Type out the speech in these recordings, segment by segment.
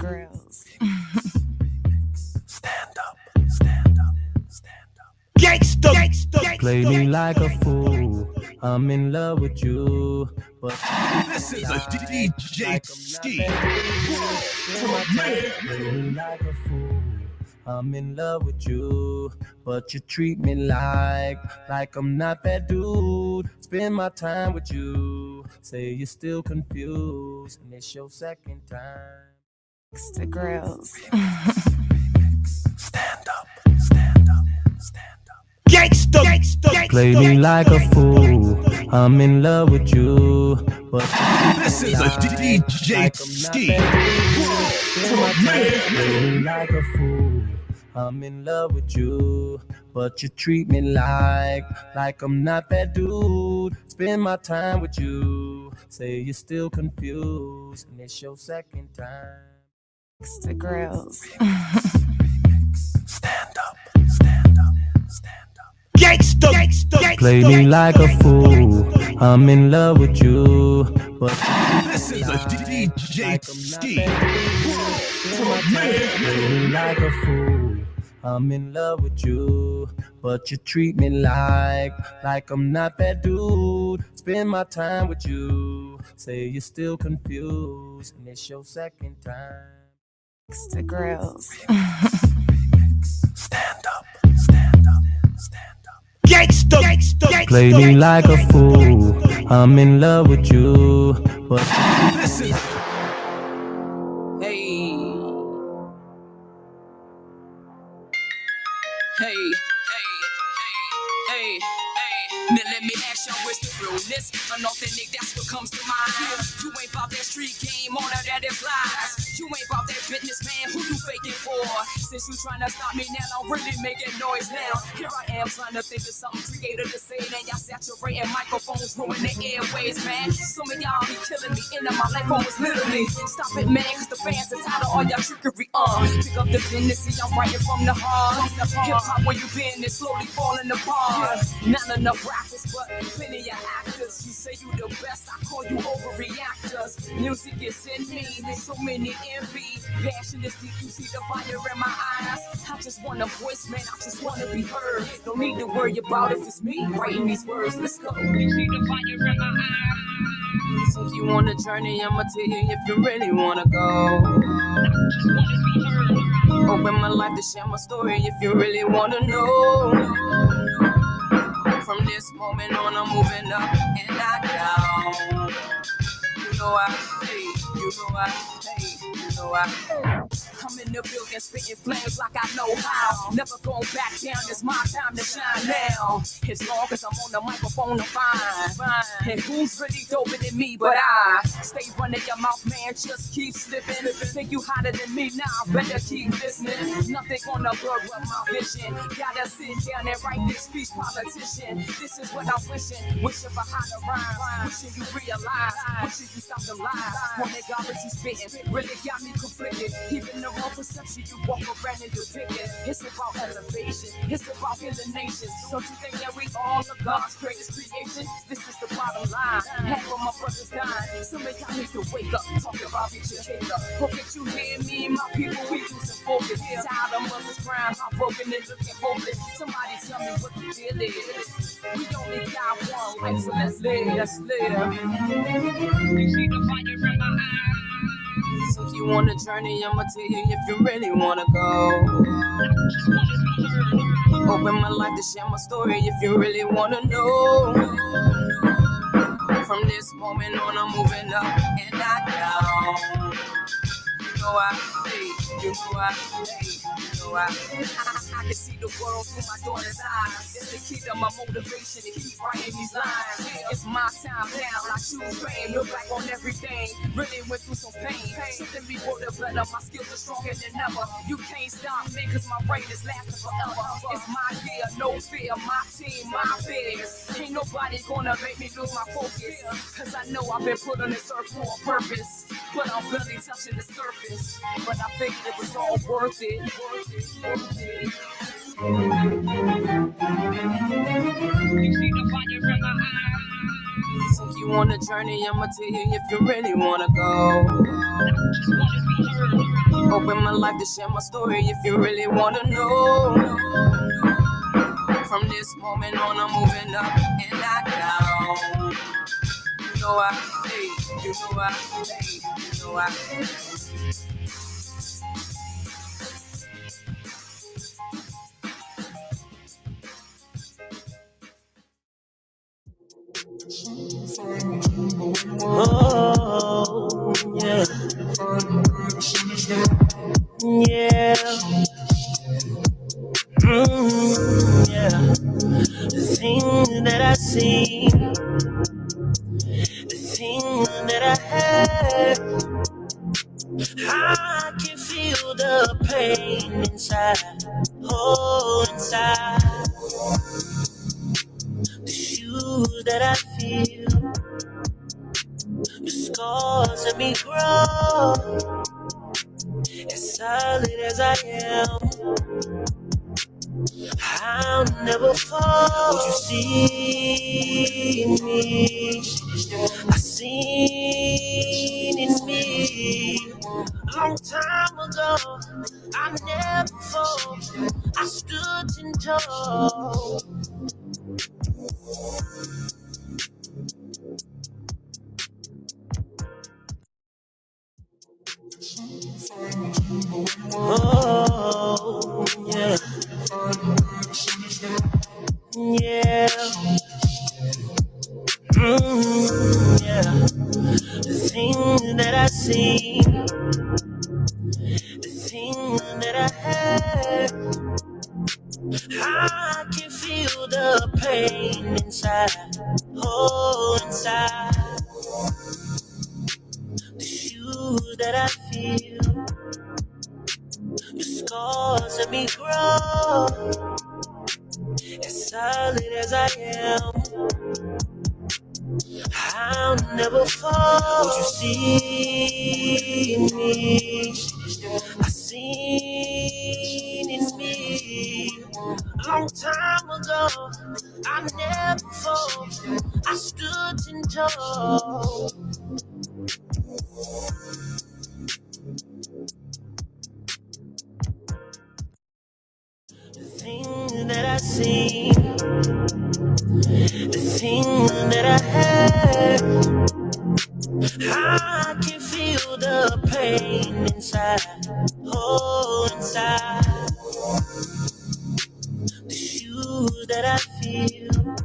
Grills. Stand up, stand up, stand up. Gangsta, gangsta, play me like a fool. I'm in love with you, but this is a DJ ski. Play me like a fool. I'm in love with you, but you treat me like I'm not that dude. Spend my time with you, say you're still confused, and it's your second time. The Grills. Stand up, stand up, stand up. Gangsta, gangsta, play me like a fool. I'm in love with you, but this is a DJ ski. Play me like a fool. I'm in love with you, but you treat me like I'm not that dude. Spend my time with you, say you're still confused, and it's your second time. The Grills. Stand up, stand up, stand up. Gangsta, gangsta, play me like a fool. I'm in love with you, but this is a DJ ski. Play me like a fool. I'm in love with you, but you treat me like I'm not that dude. Spend my time with you, say you're still confused, and it's your second time. The Grills. Stand up, stand up, stand up. Gangsta, gangsta, play me like a fool. I'm in love with you, but this is Now let me ask y'all what's the realness? Unauthentic, that's what comes to mind. You ain't about that street game, all of that is lies. You ain't about that businessman, who you faking for? Since you trying to stop me now, I'm really making noise now. Here I am trying to think of something creative to say, and y'all saturating microphones, ruin the airways, man. Some of y'all be killing me, into my life almost literally. Stop it, man, cause the fans are tired of all y'all trickery. Pick up the business, see I'm writing from the heart. Hip-hop, where you been, it's slowly falling apart. Not enough rappers, but plenty of actors. You say you the best, I call you overreactors. Music is in me, so many envy. Passion is deep, you see the fire in my eyes. I just want a voice, man, I just want to be heard. Don't need to worry about if it's me writing these words. Let's go. You see the fire in my eyes. So if you want a journey, I'ma tell you if you really wanna go. Just wanna be heard. Open my life to share my story if you really wanna know. From this moment on, I'm moving up and not down. You know I'm in the building spitting flames like I know how. Never going back down, it's my time to shine now. As long as I'm on the microphone, I'm fine. And who's really doper than me but I? Stay running your mouth, man, just keep slipping. Think you hotter than me now, better keep listening. Nothing gonna blur up my vision. Gotta sit down and write this speech, politician. This is what I'm wishing for hotter rhymes. Wishing you realize, wishing you stop the lies. When they garbage you spitting, really got me conflicted. Even the wrong perception, you walk around and depict it. It's about elevation, it's about healing nations. Don't you think that we all are God's greatest creation? This is the bottom line. Half of my brothers dying. Some of y'all need to wake up, talk about it, your cake up. Hope that you hear me, my people, we losing focus. Tired of mothers crying, heartbroken and looking hopeless. Somebody tell me what the deal is. We only got one life, so let's live, let's live. You see the fire in my eyes. So if you want a journey, I'ma tell you if you really wanna go. Just wanna be heard. Open my life to share my story if you really wanna know. From this moment on, I'm moving up and not down. I can see the world through my daughter's eyes. It's the key to my motivation to keep writing these lines. It's my time now, I choose fame. Look back on everything, really went through some pain. Something before the better, my skills are stronger than ever. You can't stop me, cause my brain is lasting forever. It's my year, no fear, my team, my biz. Ain't nobody gonna make me lose my focus. Cause I know I've been put on this earth for a purpose. But I'm barely touching the surface. But I figured it was all worth it. You see the fire in my eyes. So if you you on the journey, I'ma tell you if you really wanna go. Open my life to share my story if you really wanna know. From this moment on, I'm moving up and not down. You know I, hey, you know I, hey, you know I. Oh, yeah. Yeah. Yeah. The things that I see, the things that I had, I can feel the pain inside. Oh, inside. The shoes that I feel, the scars that me grow. As solid as I am, I'll never fall. You see me, I seen in me. Long time ago, I never fall. I stood 10 toes. Oh, yeah. Yeah. Yeah. The things that I see, the things that I had, I can feel the pain inside. Oh, inside. The shoes that I feel, the scars that me grow. As solid as I am, I'll never fall. You see me, I seen in me. Long time ago, I never fall. I stood 10 toes. The things that I see, the things that I had, I can feel the pain inside. Oh, inside. The shoes that I feel,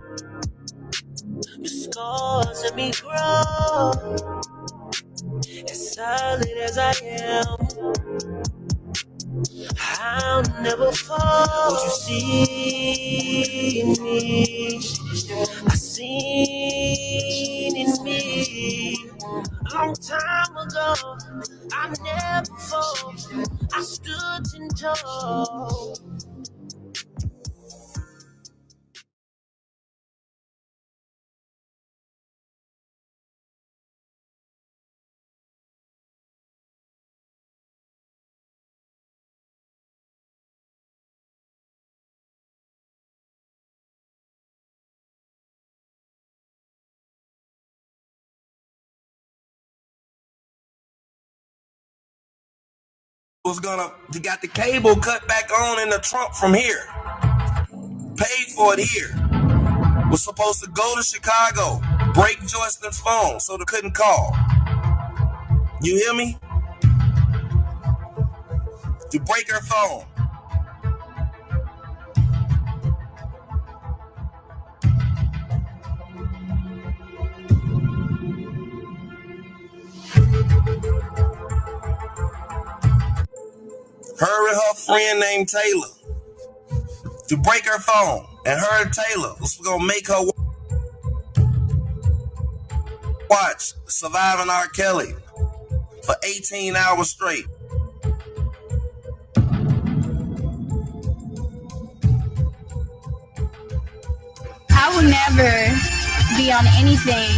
the scars that me grow. As solid as I am, I'll never fall. You see me, I seen in me. Long time ago, I never fall. I stood 10 toes. You got the cable cut back on in the trunk from here. Paid for it here. Was supposed to go to Chicago, break Joyce's phone so they couldn't call. You hear me? To break her phone. Her and her friend named Taylor to break her phone. And her and Taylor was going to make her watch Surviving R. Kelly for 18 hours straight. I will never be on anything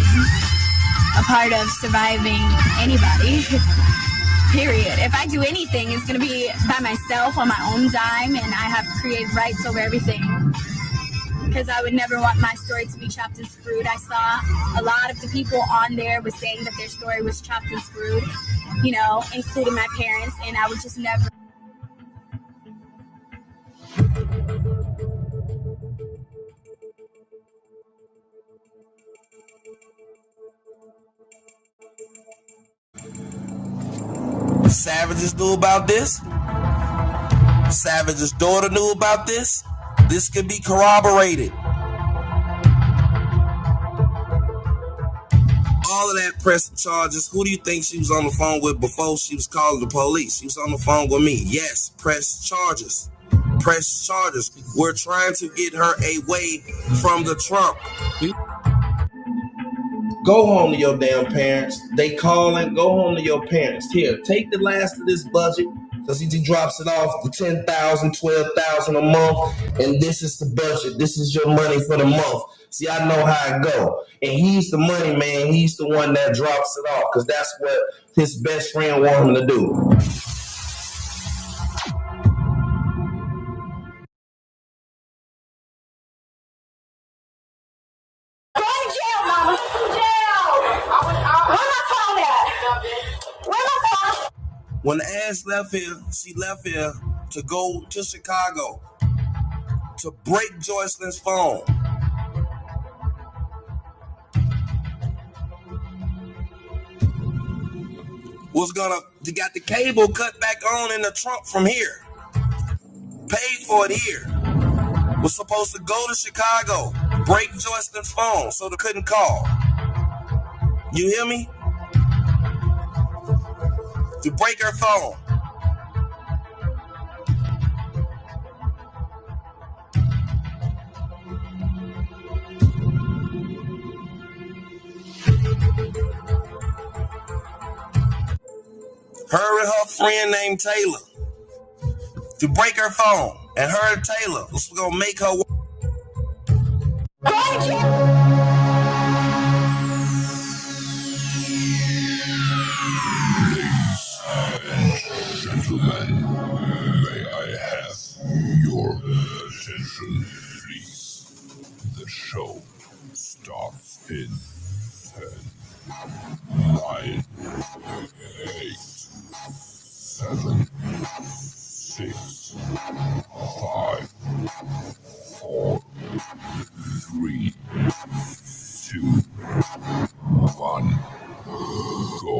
a part of surviving anybody. Period. If I do anything, it's going to be by myself on my own dime, and I have creative rights over everything. because I would never want my story to be chopped and screwed. I saw a lot of the people on there was saying that their story was chopped and screwed, including my parents, and I would just never. Savage's knew about this. Savage's daughter knew about this. This could be corroborated. All of that pressing charges. Who do you think she was on the phone with before she was calling the police? She was on the phone with me. Yes, press charges. Press charges. We're trying to get her away from the Trump. Go home to your damn parents. They calling. Go home to your parents. Here, take the last of this budget. Because he drops it off the 10,000, 12,000 a month. And this is the budget. This is your money for the month. See, I know how it go. And he's the money man. He's the one that drops it off. Because that's what his best friend want him to do. Go to jail, mama. Jail. Where my phone at? Where my phone? When the ass left here, she left here to go to Chicago to break Joycelyn's phone. They got the cable cut back on in the trunk from here. Paid for it here. Was supposed to go to Chicago, break Joycelyn's phone so they couldn't call. You hear me? To break her phone. Her and her friend named Taylor. To break her phone. And her and Taylor was gonna make her. Gentlemen, may I have your attention, please? The show starts in 10, 9, 8, 7, 6, 5, 4, 3, 2, 1, go.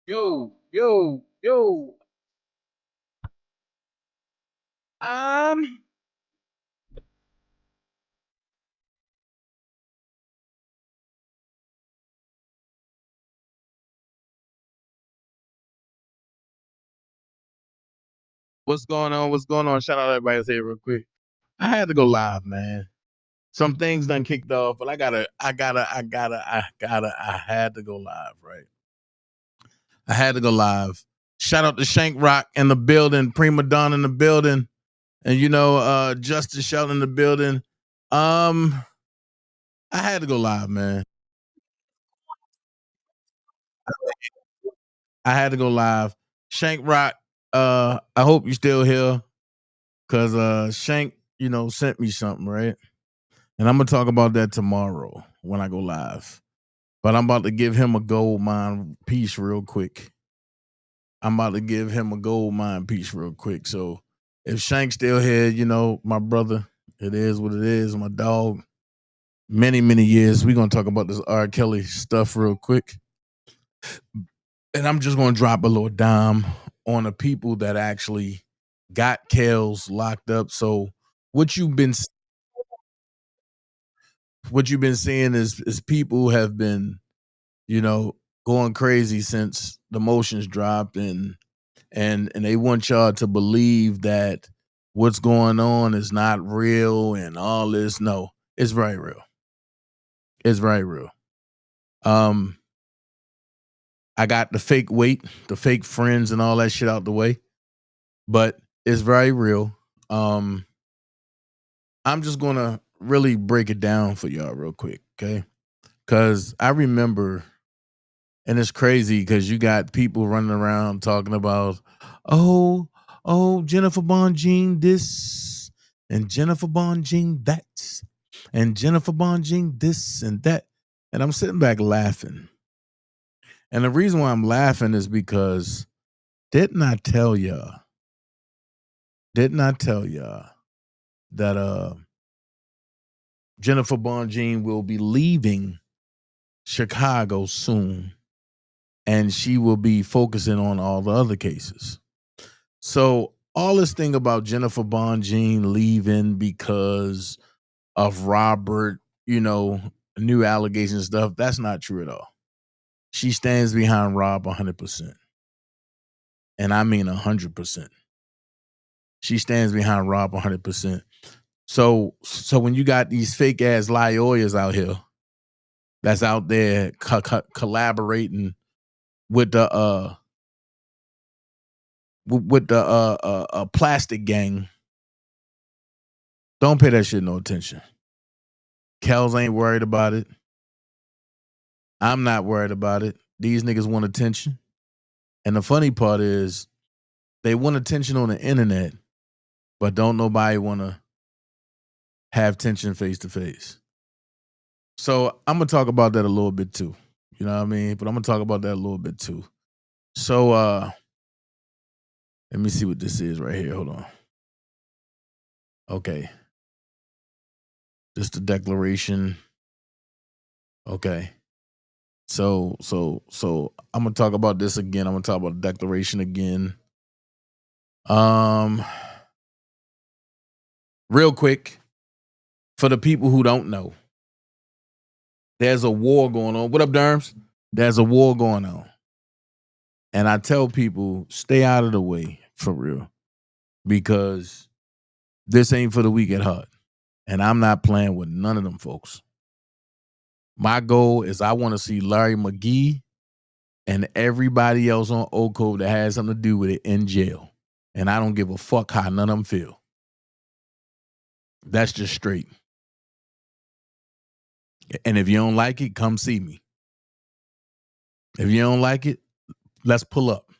Yo, yo, yo. Um, what's going on? What's going on? Shout out everybody that's here real quick. I had to go live, man. Some things done kicked off, but I had to go live, right? I had to go live. Shout out to Shank Rock in the building, Prima Donna in the building, and Justice Shout in the building. I had to go live, man. I had to go live. Shank Rock, I hope you still here. Cause Shank, sent me something, right? And I'm gonna talk about that tomorrow when I go live. But I'm about to give him a gold mine piece real quick. So if Shank's still here, my brother, it is what it is, my dog. Many, many years. We're gonna talk about this R. Kelly stuff real quick. And I'm just gonna drop a little dime on the people that actually got Kels locked up. So what you've been seeing is people have been, going crazy since the motions dropped, and they want y'all to believe that what's going on is not real and all this. No, it's very real. It's very real. I got the fake weight, the fake friends, and all that shit out the way, but it's very real. I'm just gonna really break it down for y'all real quick, okay? Because I remember, and it's crazy because you got people running around talking about, oh, Jennifer Bonjean this, and Jennifer Bonjean that, and Jennifer Bonjean this and that. And I'm sitting back laughing. And the reason why I'm laughing is because didn't I tell y'all that Jennifer Bonjean will be leaving Chicago soon, and she will be focusing on all the other cases. So all this thing about Jennifer Bonjean leaving because of Robert, new allegations stuff, that's not true at all. She stands behind Rob 100%. And I mean 100%. She stands behind Rob 100%. So when you got these fake ass lawyers out here that's out there collaborating with the plastic gang, don't pay that shit no attention. Kels ain't worried about it. I'm not worried about it. These niggas want attention. And the funny part is they want attention on the internet, but don't nobody want to have tension face to face. So I'm going to talk about that a little bit too. You know what I mean? But I'm going to talk about that a little bit too. So let me see what this is right here. Hold on. Okay. Just the declaration. Okay. So I'm gonna talk about this again. I'm gonna talk about the declaration again. Real quick, for the people who don't know, there's a war going on. What up, Derms? There's a war going on. And I tell people, stay out of the way for real. Because this ain't for the weak at heart. And I'm not playing with none of them folks. My goal is I want to see Larry Mcgee and everybody else on OCO that has something to do with it in jail. And I don't give a fuck how none of them feel. That's just straight. And if you don't like it, come see me. If you don't like it, let's pull up.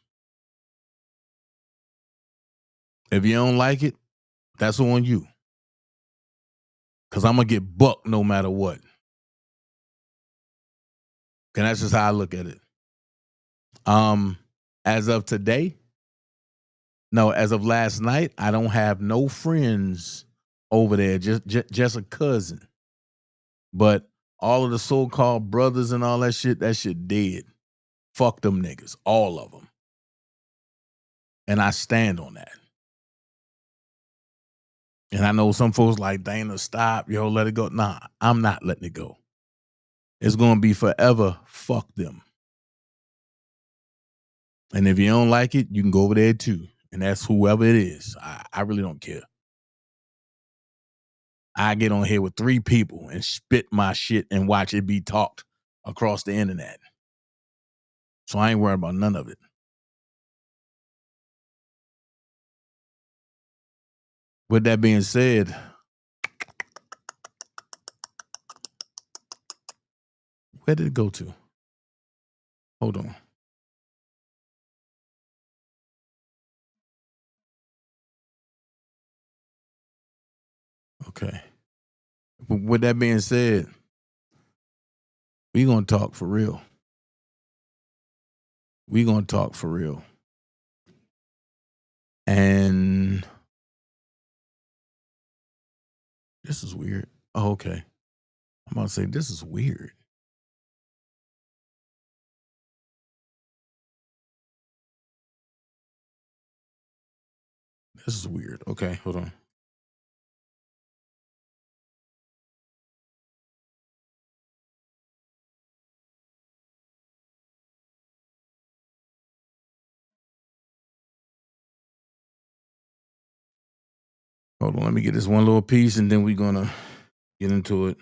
If you don't like it, that's on you. Because I'm going to get bucked no matter what. And that's just how I look at it. As of today, no, as of last night, I don't have no friends over there, just a cousin. But all of the so-called brothers and all that shit dead. Fuck them niggas, all of them. And I stand on that. And I know some folks like, Dana, stop, yo, let it go. Nah, I'm not letting it go. It's going to be forever, fuck them. And if you don't like it, you can go over there too. And that's whoever it is. I really don't care. I get on here with 3 people and spit my shit and watch it be talked across the internet. So I ain't worried about none of it. With that being said, where did it go to? Hold on. Okay. With that being said, we going to talk for real. We going to talk for real. And this is weird. Oh, okay. I'm about to say, this is weird. This is weird. Okay, hold on. Hold on, let me get this one little piece and then we're going to get into it.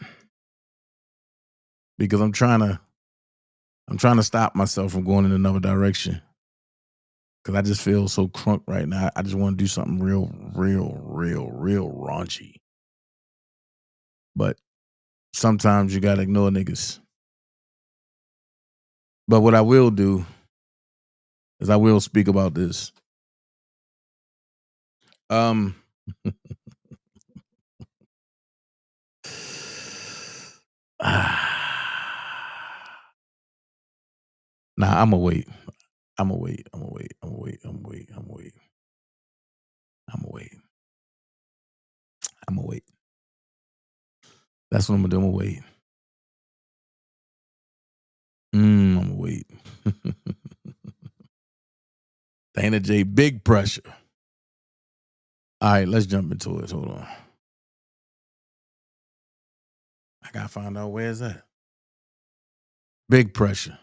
Because I'm trying to stop myself from going in another direction. Because I just feel so crunk right now. I just want to do something real raunchy. But sometimes you got to ignore niggas. But what I will do is I will speak about this. Nah, I'm gonna wait. I'm gonna wait. That's what I'm gonna do. I'm gonna wait. I'm gonna wait. Dana J, big pressure. All right, let's jump into it. Hold on. I gotta find out where is that. Big pressure.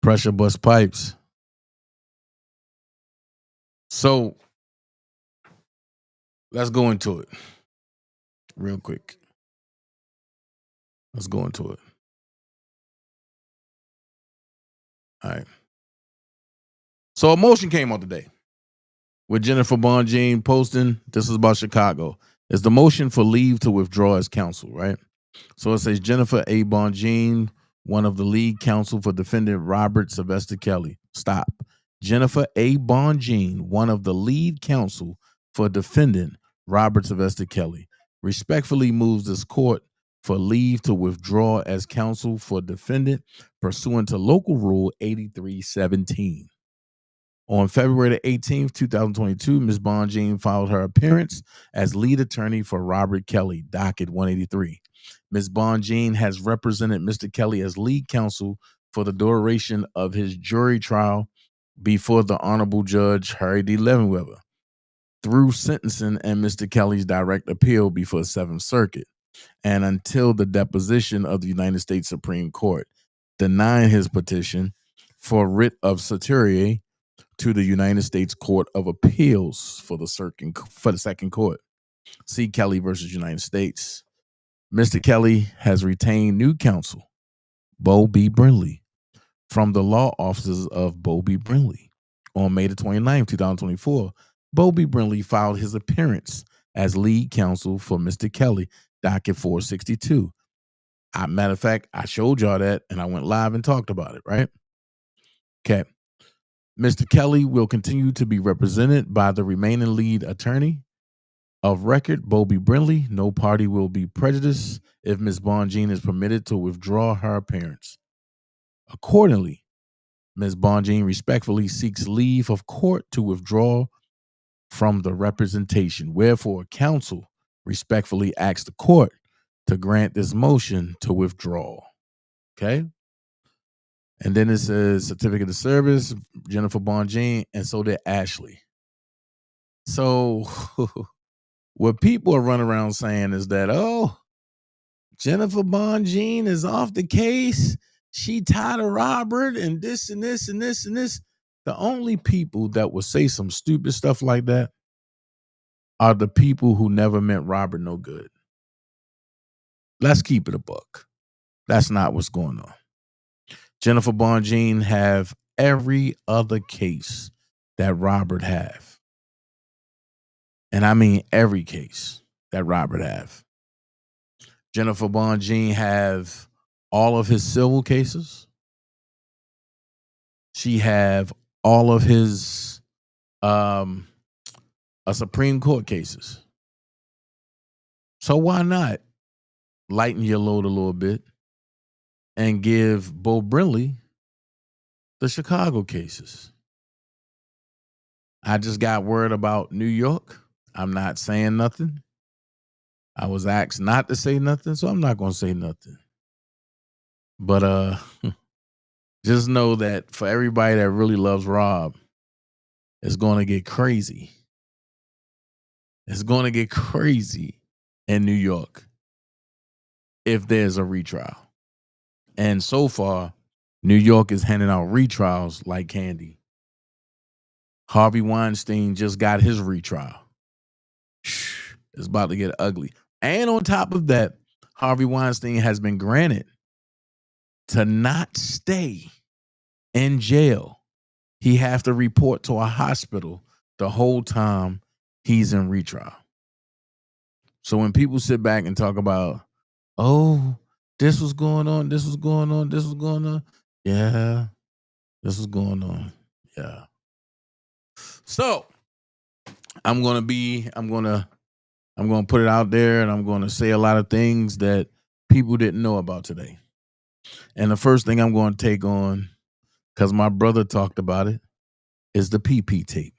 Pressure bust pipes. So let's go into it real quick. Let's go into it. All right. So a motion came out today with Jennifer Bonjean posting. This is about Chicago. It's the motion for leave to withdraw as counsel, right? So it says Jennifer A. Bonjean, one of the lead counsel for defendant Robert Sylvester Kelly. Stop. Jennifer A. Bonjean, one of the lead counsel for defendant Robert Sylvester Kelly, respectfully moves this court for leave to withdraw as counsel for defendant pursuant to local rule 8317. On February the 18th, 2022, Ms. Bonjean filed her appearance as lead attorney for Robert Kelly, docket 183. Ms. Bonjean has represented Mr. Kelly as lead counsel for the duration of his jury trial before the Honorable Judge Harry D. Levenweber, through sentencing and Mr. Kelly's direct appeal before 7th Circuit, and until the deposition of the United States Supreme Court, denying his petition for writ of certiorari to the United States Court of Appeals for the second court. See Kelly versus United States. Mr. Kelly has retained new counsel, Bo B. Brindley, from the law offices of Bo B. Brindley. On May the 29th, 2024, Bo B. Brindley filed his appearance as lead counsel for Mr. Kelly, docket 462. Matter of fact, I showed y'all that and I went live and talked about it, right? Okay. Mr. Kelly will continue to be represented by the remaining lead attorney of record, Bo B. Brindley. No party will be prejudiced if Ms. Bonjean is permitted to withdraw her appearance. Accordingly, Ms. Bonjean respectfully seeks leave of court to withdraw from the representation. Wherefore, counsel respectfully asks the court to grant this motion to withdraw. Okay? And then it says certificate of service, Jennifer Bonjean, and so did Ashley. So what people are running around saying is that, oh, Jennifer Bonjean is off the case. She tied of Robert and this and this and this and this. The only people that will say some stupid stuff like that are the people who never meant Robert no good. Let's keep it a buck. That's not what's going on. Jennifer Bonjean have every other case that Robert have. And I mean every case that Robert have. Jennifer Bonjean have all of his civil cases. She have all of his Supreme Court cases. So why not lighten your load a little bit and give Bo Brinley the Chicago cases? I just got word about New York. I'm not saying nothing. I was asked not to say nothing, so I'm not going to say nothing. But just know that for everybody that really loves Rob, it's going to get crazy. It's going to get crazy in New York if there's a retrial. And so far, New York is handing out retrials like candy. Harvey Weinstein just got his retrial. It's about to get ugly. And on top of that, Harvey Weinstein has been granted to not stay in jail. He have to report to a hospital the whole time he's in retrial. So when people sit back and talk about, oh, this was going on, this was going on, this was going on. Yeah, this was going on. Yeah. So I'm gonna put it out there, and I'm gonna say a lot of things that people didn't know about today. And the first thing I'm gonna take on, because my brother talked about it, is the PP tape.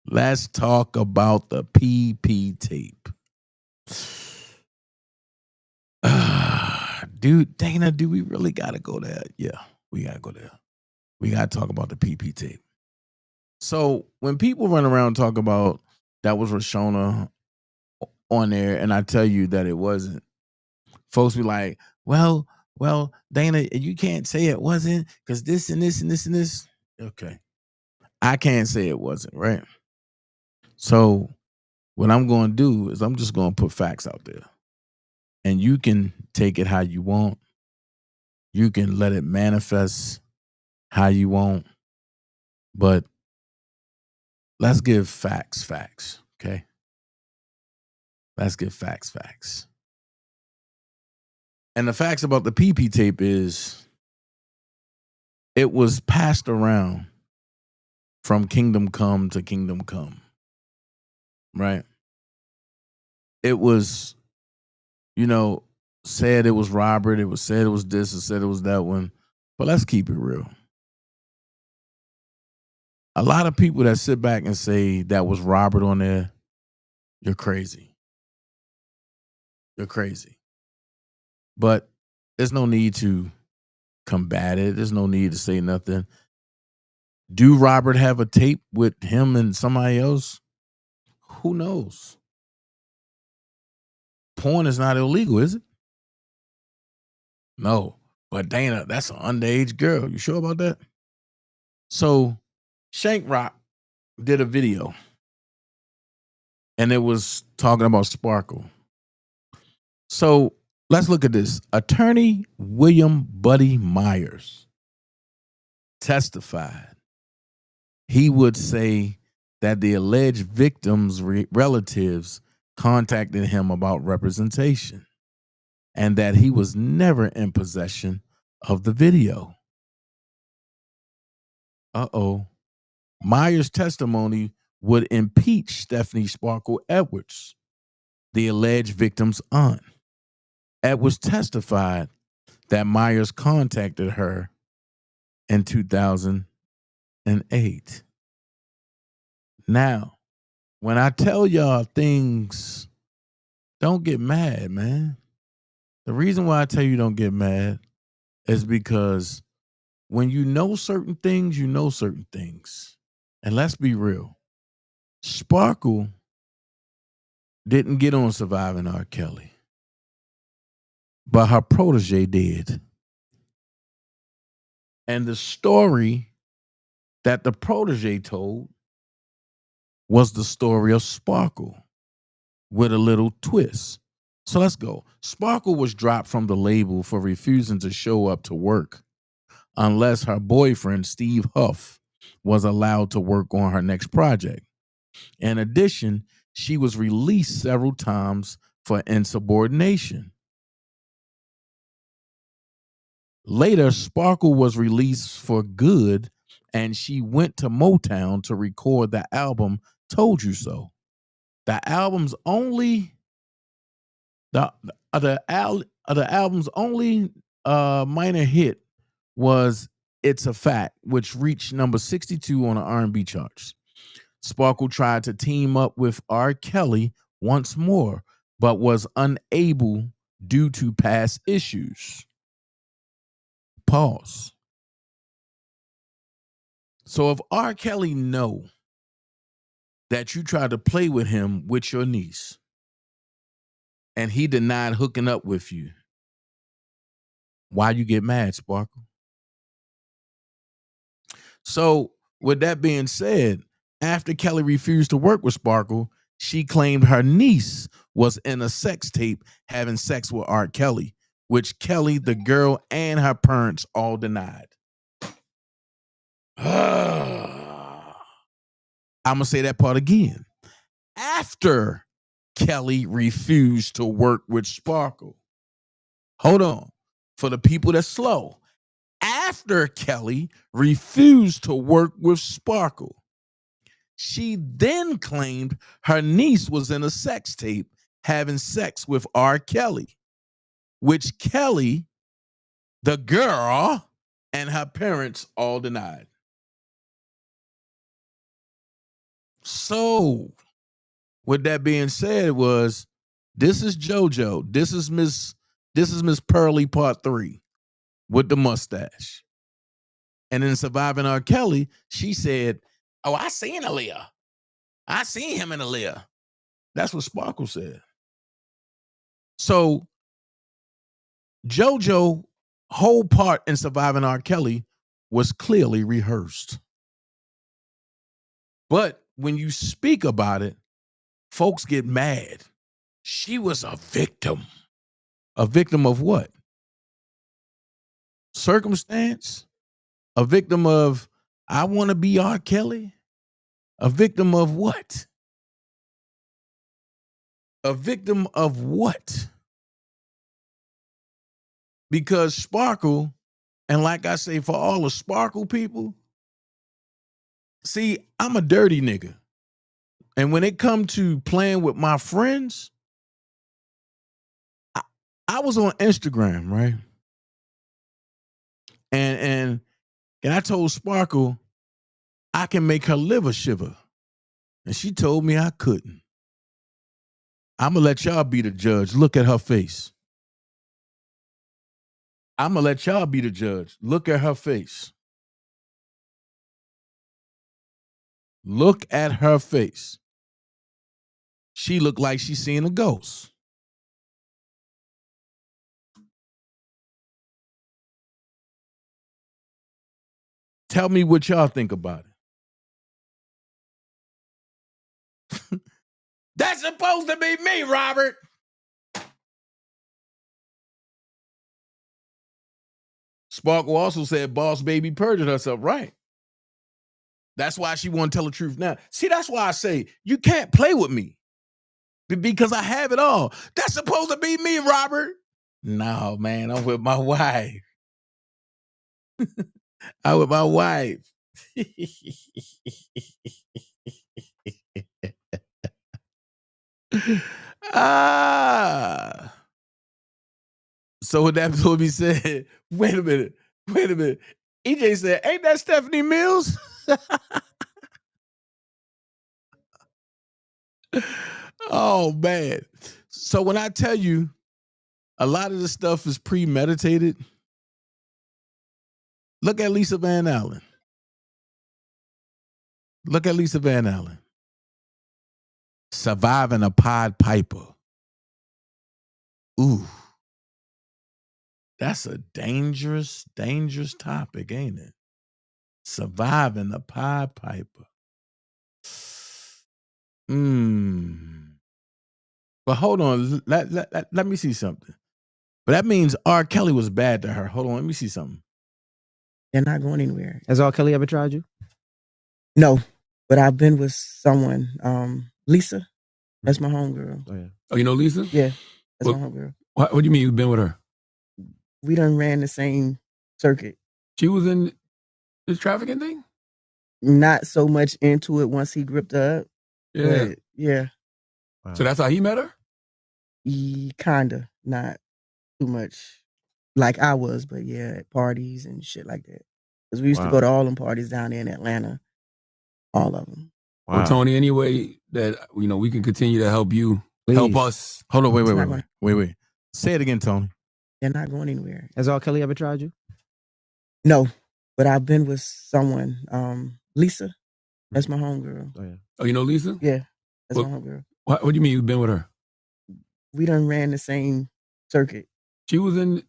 Let's talk about the PP tape. Dude, Dana, do we really gotta go there? Yeah, we gotta go there. We gotta talk about the PP tape. So when people run around and talk about that was Rashona on there, and I tell you that it wasn't, folks be like, well, Dana, you can't say it wasn't because this and this and this and this. Okay. I can't say it wasn't, right? So what I'm going to do is I'm just going to put facts out there. And you can take it how you want. You can let it manifest how you want. But let's give facts, okay? Let's give facts. And the facts about the PP tape is it was passed around from kingdom come to kingdom come, right? It was, said it was Robert. It was said it was this. It said it was that one. But let's keep it real. A lot of people that sit back and say that was Robert on there, you're crazy. You're crazy. But there's no need to combat it. There's no need to say nothing. Do Robert have a tape with him and somebody else? Who knows? Porn is not illegal, is it? No. But Dana, that's an underage girl. You sure about that? So Shank Rock did a video, and it was talking about Sparkle. So let's look at this. Attorney William Buddy Myers testified. He would say that the alleged victim's relatives contacted him about representation and that he was never in possession of the video. Myers' testimony would impeach Stephanie Sparkle Edwards, the alleged victim's aunt. Edwards testified that Myers contacted her in 2008. Now, when I tell y'all things, don't get mad, man. The reason why I tell you don't get mad is because when you know certain things, you know certain things. And let's be real. Sparkle didn't get on Surviving R. Kelly, but her protege did. And the story that the protege told was the story of Sparkle with a little twist. So let's go. Sparkle was dropped from the label for refusing to show up to work unless her boyfriend, Steve Huff, was allowed to work on her next project. In addition, she was released several times for insubordination. Later, Sparkle was released for good, and she went to Motown to record the album Told You So. The album's only the album's only minor hit was It's a Fact, which reached number 62 on the R&B charts. Sparkle tried to team up with R. Kelly once more, but was unable due to past issues. Pause. So if R. Kelly know that you tried to play with him with your niece and he denied hooking up with you, why you get mad, Sparkle? So with that being said, after Kelly refused to work with Sparkle, she claimed her niece was in a sex tape having sex with R. Kelly, which Kelly, the girl, and her parents all denied. I'm going to say that part again. After Kelly refused to work with Sparkle. Hold on. For the people that's slow. After Kelly refused to work with Sparkle, she then claimed her niece was in a sex tape having sex with R. Kelly, which Kelly, the girl, and her parents all denied. So, with that being said, this is JoJo. This is Miss Pearly Part 3 with the mustache. And in Surviving R. Kelly, she said, "Oh, I seen Aaliyah. I seen him in Aaliyah." That's what Sparkle said. So JoJo whole part in Surviving R. Kelly was clearly rehearsed. But when you speak about it, folks get mad. She was a victim. A victim of what? Circumstance? A victim of, I want to be R. Kelly? A victim of what? A victim of what? Because Sparkle, and like I say, for all the Sparkle people, see, I'm a dirty nigga. And when it come to playing with my friends, I was on Instagram, right? And I told Sparkle I can make her liver shiver. And she told me I couldn't. I'm going to let y'all be the judge. Look at her face. I'm going to let y'all be the judge. Look at her face. Look at her face. She looked like she's seeing a ghost. Tell me what y'all think about it. That's supposed to be me, Robert. Sparkle also said Boss Baby perjured herself, right? That's why she won't tell the truth now. See, that's why I say you can't play with me because I have it all. That's supposed to be me, Robert. No, man, I'm with my wife. I'm with my wife. So with that to be said, wait a minute. EJ said, "Ain't that Stephanie Mills?" Oh man. So when I tell you a lot of this stuff is premeditated. Look at Lisa Van Allen. Look at Lisa Van Allen. Surviving a Pied Piper. Ooh. That's a dangerous, dangerous topic, ain't it? Surviving a Pied Piper. But hold on. Let me see something. But that means R. Kelly was bad to her. Hold on. Let me see something. They're not going anywhere. Has R. Kelly ever tried you? No, but I've been with someone. Lisa, that's my homegirl. Oh, yeah. Oh, you know Lisa? Yeah, that's Well, my homegirl. What do you mean you've been with her? We done ran the same circuit. She was in this trafficking thing? Not so much into it once he gripped her up. Yeah. But yeah. Wow. So that's how he met her? Kinda. Not too much like I was, but yeah, at parties and shit like that. Because we used to go to all them parties down there in Atlanta. All of them. Wow. Well, Tony, any way that we can continue to help you, help us. Hold on, wait. Say it again, Tony. They're not going anywhere. Has R. Kelly ever tried you? No, but I've been with someone. Lisa, that's my homegirl. Oh, yeah. Oh, you know Lisa? Yeah, that's my homegirl. What do you mean you've been with her? We done ran the same circuit. She was in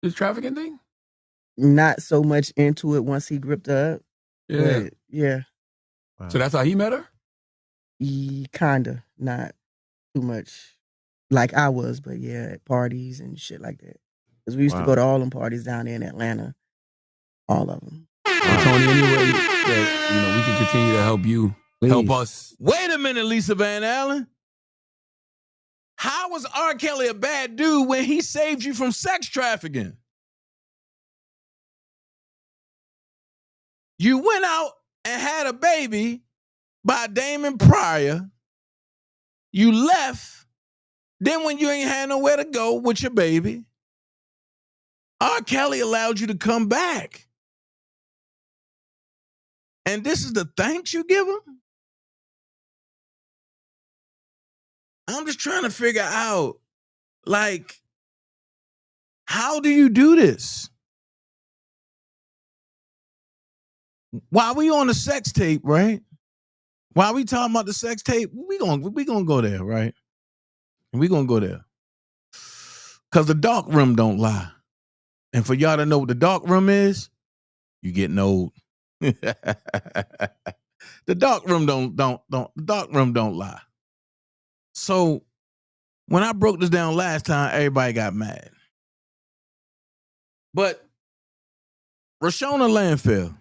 this trafficking thing? Not so much into it once he gripped her up. Yeah. But yeah. Wow. So that's how he met her? Kinda. Not too much like I was, but yeah, at parties and shit like that. Because we used to go to all them parties down there in Atlanta. All of them. Well, Tony, any way that we can continue to help you, help us. Wait a minute, Lisa Van Allen. How was R. Kelly a bad dude when he saved you from sex trafficking? You went out and had a baby by Damon Pryor. You left. Then when you ain't had nowhere to go with your baby, R. Kelly allowed you to come back. And this is the thanks you give him? I'm just trying to figure out, like, how do you do this? While we on the sex tape, right? While we talking about the sex tape, we gonna go there, right? And we gonna go there. Because the dark room don't lie. And for y'all to know what the dark room is, you getting old. The dark room don't lie. So when I broke this down last time, everybody got mad. But Roshona Landfill,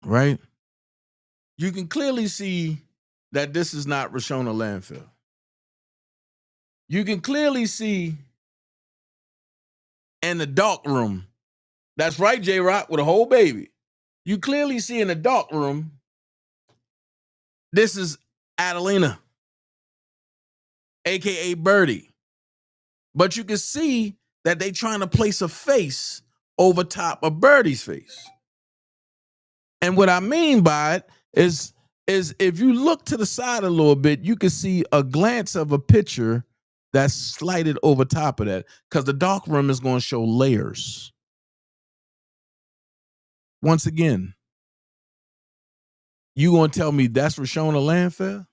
right? You can clearly see that this is not Roshona Landfill. You can clearly see in the dark room, that's right, J-Rock, with a whole baby. You clearly see in the dark room, this is Adelina, AKA Birdie. But you can see that they trying to place a face over top of Birdie's face. And what I mean by it is if you look to the side a little bit, you can see a glance of a picture that's slighted over top of that, because the dark room is going to show layers. Once again, you going to tell me that's Roshona Landfair?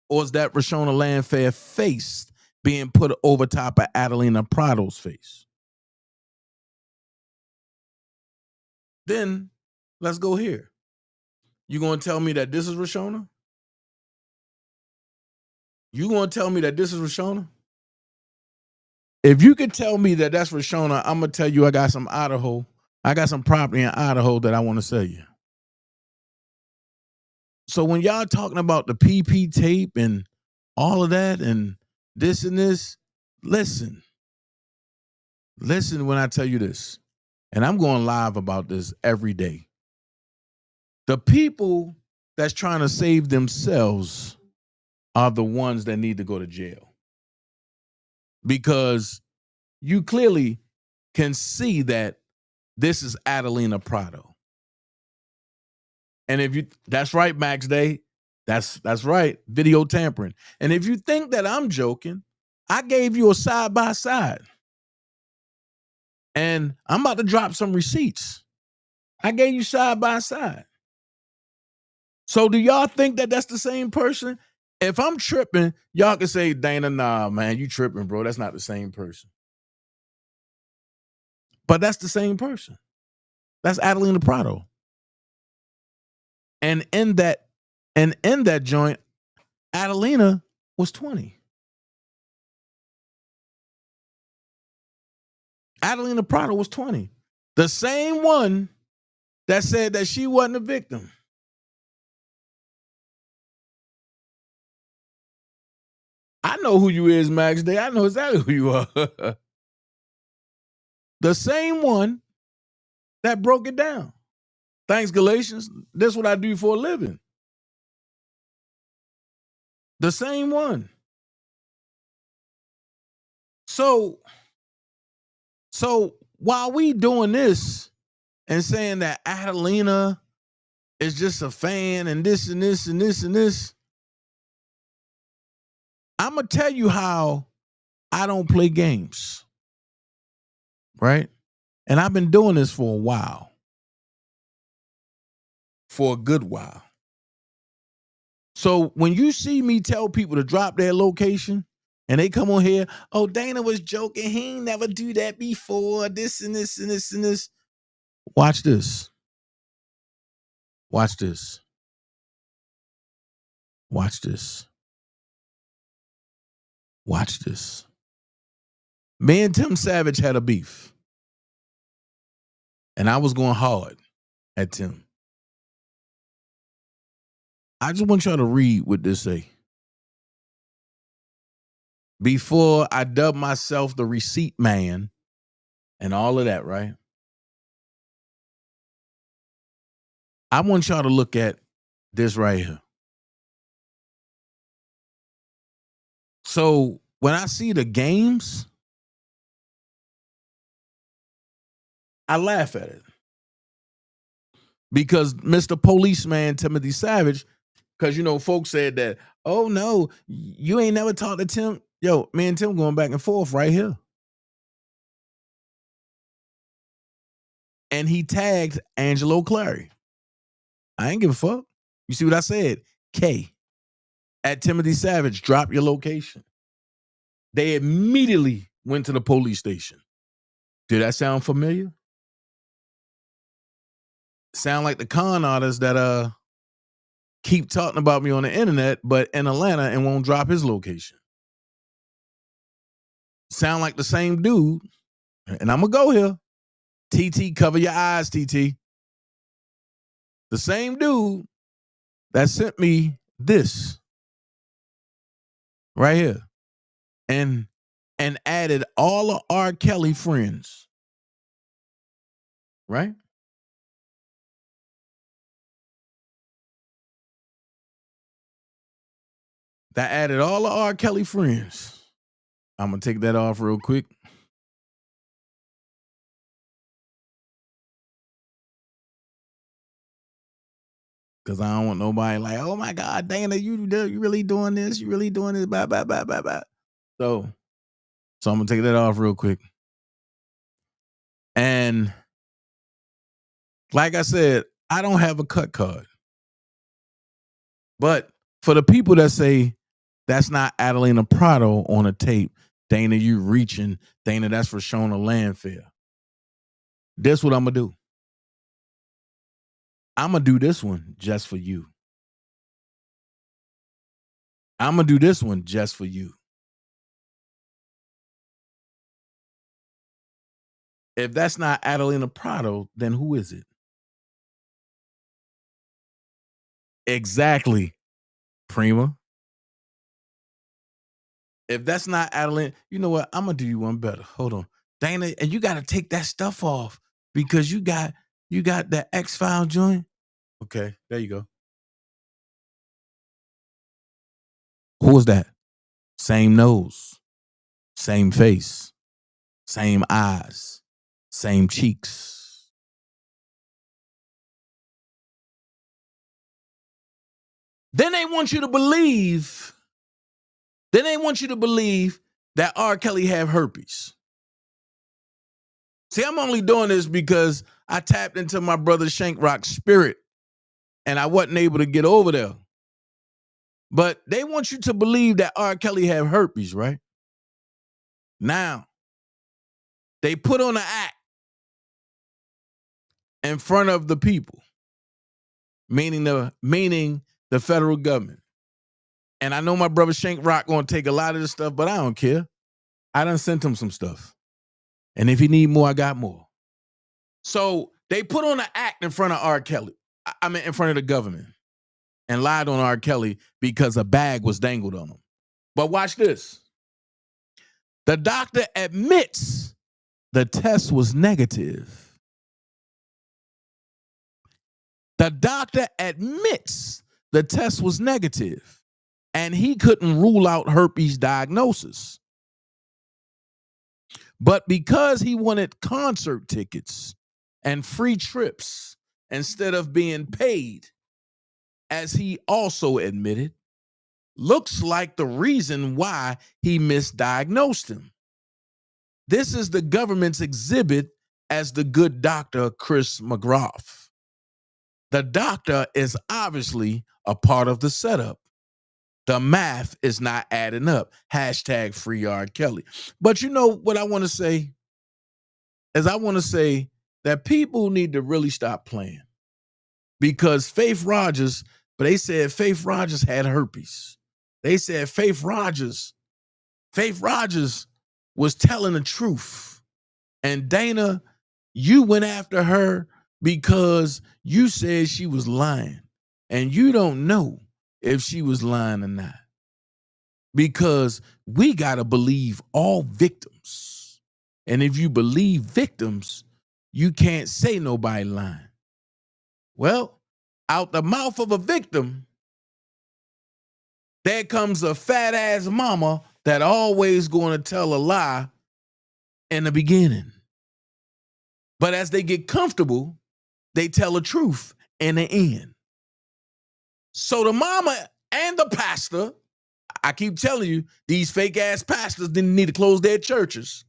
Or is that Roshona Landfair face being put over top of Adelina Prado's face? Then let's go here. You going to tell me that this is Roshona? You going to tell me that this is Roshona? If you could tell me that that's Roshona, I'm going to tell you I got some Idaho. I got some property in Idaho that I want to sell you. So when y'all talking about the PP tape and all of that and this and this, listen when I tell you this. And I'm going live about this every day. The people that's trying to save themselves are the ones that need to go to jail. Because you clearly can see that this is Adelina Prado. And that's right, Max Day. That's right, video tampering. And if you think that I'm joking, I gave you a side by side. And I'm about to drop some receipts. I gave you side by side. So do y'all think that that's the same person? If I'm tripping, y'all can say, Dana, nah, man, you tripping, bro. That's not the same person. But that's the same person. That's Adelina Prado. And in that joint, Adelina was 20. Adelina Prado was 20. The same one that said that she wasn't a victim. I know who you is, Max Day. I know exactly who you are. The same one that broke it down. Thanks, Galatians. This is what I do for a living. The same one. So while we doing this and saying that Adelina is just a fan and this and this and this and this, I'm going to tell you how I don't play games, right? And I've been doing this for a while, for a good while. So when you see me tell people to drop their location and they come on here, oh, Dana was joking. He ain't never do that before, this and this and this and this. Watch this. Watch this. Watch this. Watch this. Me and Tim Savage had a beef. And I was going hard at Tim. I just want y'all to read what this say. Before I dubbed myself the receipt man and all of that, right? I want y'all to look at this right here. So when I see the games, I laugh at it. Because Mr. Policeman Timothy Savage, because, you know, folks said that, oh, no, you ain't never talked to Tim. Yo, me and Tim going back and forth right here. And he tagged Angelo Clary. I ain't give a fuck. You see what I said? K at Timothy Savage, drop your location. They immediately went to the police station. Did that sound familiar? Sound like the con artists that keep talking about me on the internet, but in Atlanta and won't drop his location. Sound like the same dude, and I'm gonna go here. TT, cover your eyes, TT. The same dude that sent me this right here and added all of R. Kelly friends. Right? That added all of R. Kelly friends. I'm going to take that off real quick. Because I don't want nobody like, oh my God, Dana, you really doing this? You really doing this? Blah, blah, blah, blah, blah. So I'm going to take that off real quick. And like I said, I don't have a cut card. But for the people that say that's not Adelina Prado on a tape, Dana, you reaching, Dana, that's for Shona Landfair. This what I'm going to do. I'm going to do this one just for you. I'm going to do this one just for you. If that's not Adelina Prado, then who is it? Exactly, Prima. If that's not Adelina, you know what? I'm going to do you one better. Hold on. Dana, and you got to take that stuff off because you got that X-File joint. Okay, there you go. Who was that? Same nose, same face, same eyes, same cheeks. Then they want you to believe that R. Kelly have herpes. See, I'm only doing this because I tapped into my brother Shankrock's spirit and I wasn't able to get over there. But they want you to believe that R. Kelly had herpes, right? Now, they put on an act in front of the people, meaning the federal government. And I know my brother Shankrock gonna take a lot of this stuff, but I don't care. I done sent him some stuff. And if he need more, I got more. So they put on an act in front of R. Kelly. I mean, in front of the government. And lied on R. Kelly because a bag was dangled on him. But watch this. The doctor admits the test was negative. The doctor admits the test was negative, and he couldn't rule out herpes diagnosis. But because he wanted concert tickets and free trips instead of being paid, as he also admitted, looks like the reason why he misdiagnosed him. This is the government's exhibit as the good doctor, Chris McGrath. The doctor is obviously a part of the setup. The math is not adding up. Hashtag free R. Kelly. But you know what I want to say? Is I want to say that people need to really stop playing. Because Faith Rogers, but they said Faith Rogers had herpes. They said Faith Rogers was telling the truth. And Dana, you went after her because you said she was lying. And you don't know if she was lying or not. Because we got to believe all victims. And if you believe victims, you can't say nobody lying. Well, out the mouth of a victim, there comes a fat ass mama that always going to tell a lie in the beginning. But as they get comfortable, they tell the truth in the end. So the mama and the pastor, I keep telling you, these fake ass pastors didn't need to close their churches.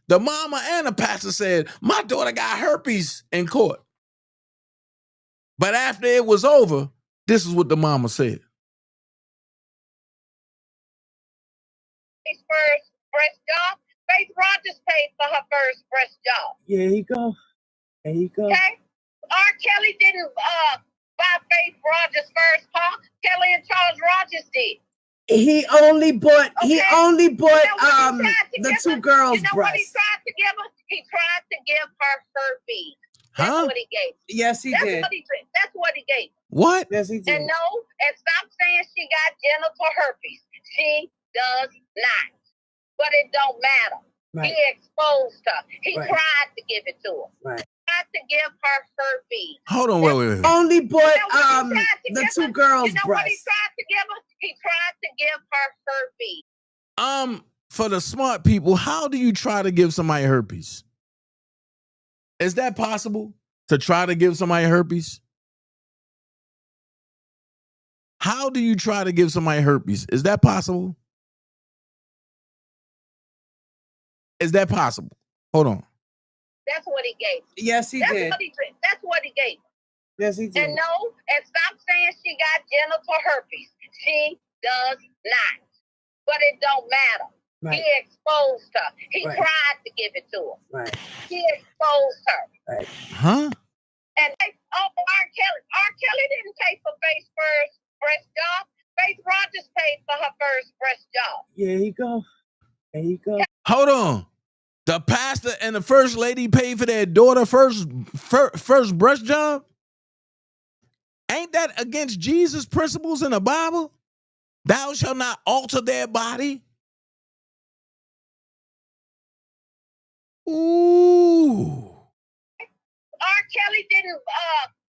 The mama and the pastor said, my daughter got herpes in court. But after it was over, this is what the mama said. First breast job. Faith Rogers paid for her first breast job. There you go. There you go. Okay? R. Kelly didn't buy Faith Rogers' first car. Kelly and Charles Rogers did. He only bought Okay. the two girls' You know what he breasts. tried to give her? He tried to give her herpes. That's Huh? what he gave. Yes, he did. That's what he gave. What? Yes, he did. And no, and stop saying she got genital herpes. She does not. But it don't matter. Right. He exposed her. He Right. tried to give it to her. Right. Tried to give her herpes. Hold on, wait. Only bought You know what he tried to the give two her? girls' You know what he breasts. tried to give her? He tried to give her herpes. For the smart people, how do you try to give somebody herpes? Is that possible to try to give somebody herpes? How do you try to give somebody herpes? Is that possible? Is that possible? Hold on. That's what he gave. Yes, he did. That's what he gave. Yes, he did. And no, and stop saying she got genital herpes. She does not. But it don't matter. Right. He exposed her. He Right. tried to give it to her. Right. He exposed her. Right. Huh? And R. Kelly didn't pay for Faith's first breast job. Faith Rogers paid for her first breast job. There you go. There you go. Hold on. The pastor and the first lady paid for their daughter first breast job? Ain't that against Jesus' principles in the Bible? Thou shalt not alter their body. Ooh. R. Kelly didn't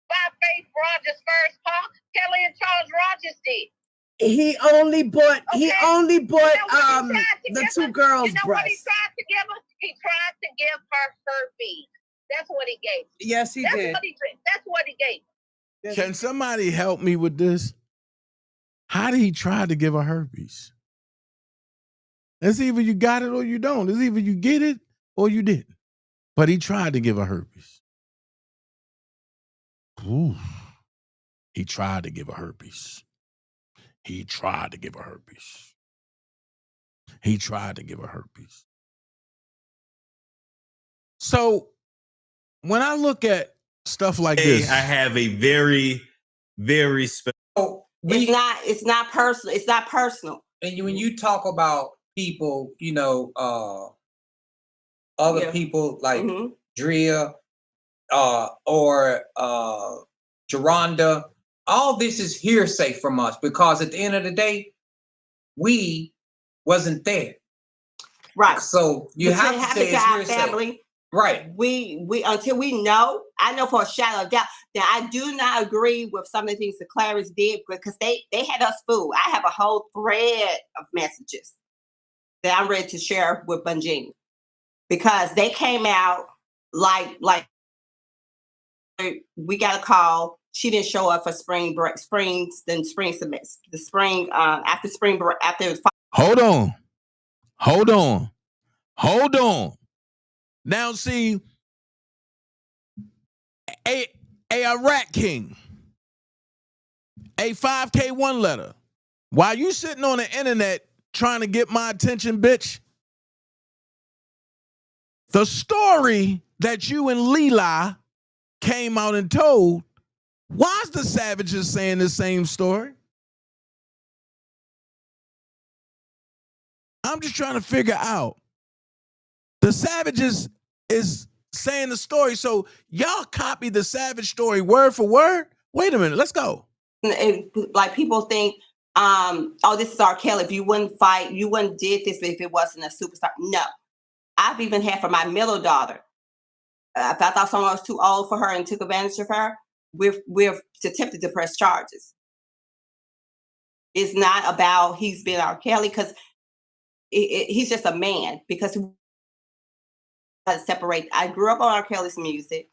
buy Faith Rogers' first car. Kelly and Charles Rogers did. He only bought Okay. the two girls' You know what he breasts. tried to give her? He tried to give her herpes. That's what he gave. Yes, he did. That's what he gave. Yes, Can somebody help me with this? How did he try to give her herpes? It's either you got it or you don't. It's either you get it or you didn't. But he tried to give her herpes. Ooh. He tried to give her herpes. He tried to give her herpes. He tried to give her herpes. So when I look at stuff like this, I have a very, very special. It's not personal. It's not personal. And when you talk about people, you know, other people like Drea, or Geronda, all this is hearsay from us because at the end of the day, we wasn't there. Right. So you have to say it's hearsay. Family. Right. We until we know, I know for a shadow of doubt that I do not agree with some of the things that Clarice did because they had us fooled. I have a whole thread of messages that I'm ready to share with Bunjini because they came out like we got a call. She didn't show up for spring break, after spring break, after it was. Hold on. Now see, a Iraq king, a 5K1 letter. While you sitting on the internet trying to get my attention, bitch, the story that you and Leela came out and told, why is the Savages saying the same story? I'm just trying to figure out. The Savages is saying the story, so y'all copy the Savage story word for word? Wait a minute, let's go. Like people think, oh, this is R. Kelly. If you wouldn't fight, you wouldn't did this if it wasn't a superstar. No. I've even had for my middle daughter. If I thought someone was too old for her and took advantage of her, we've attempted to press charges. It's not about he's been R. Kelly because he's just a man because separate. I grew up on R. Kelly's music,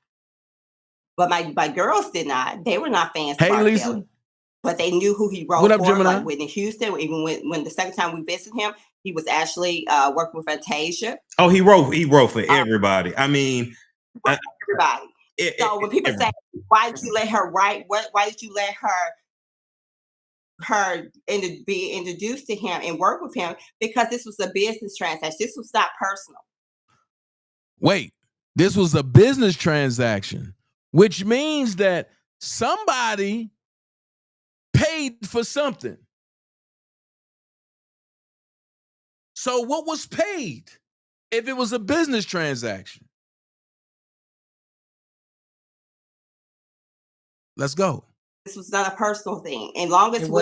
but my girls did not. They were not fans of R. Lisa. Kelly, but they knew who he wrote what up, for. Gemini? Like Whitney Houston. Even when the second time we visited him, he was actually working with Fantasia. Oh, he wrote for everybody. I mean, everybody. So when people say, "Why did you let her write? Why did you let her be introduced to him and work with him?" Because this was a business transaction. This was not personal. Wait, this was a business transaction, which means that somebody paid for something. So what was paid if it was a business transaction? Let's go. This was not a personal thing. And long as if I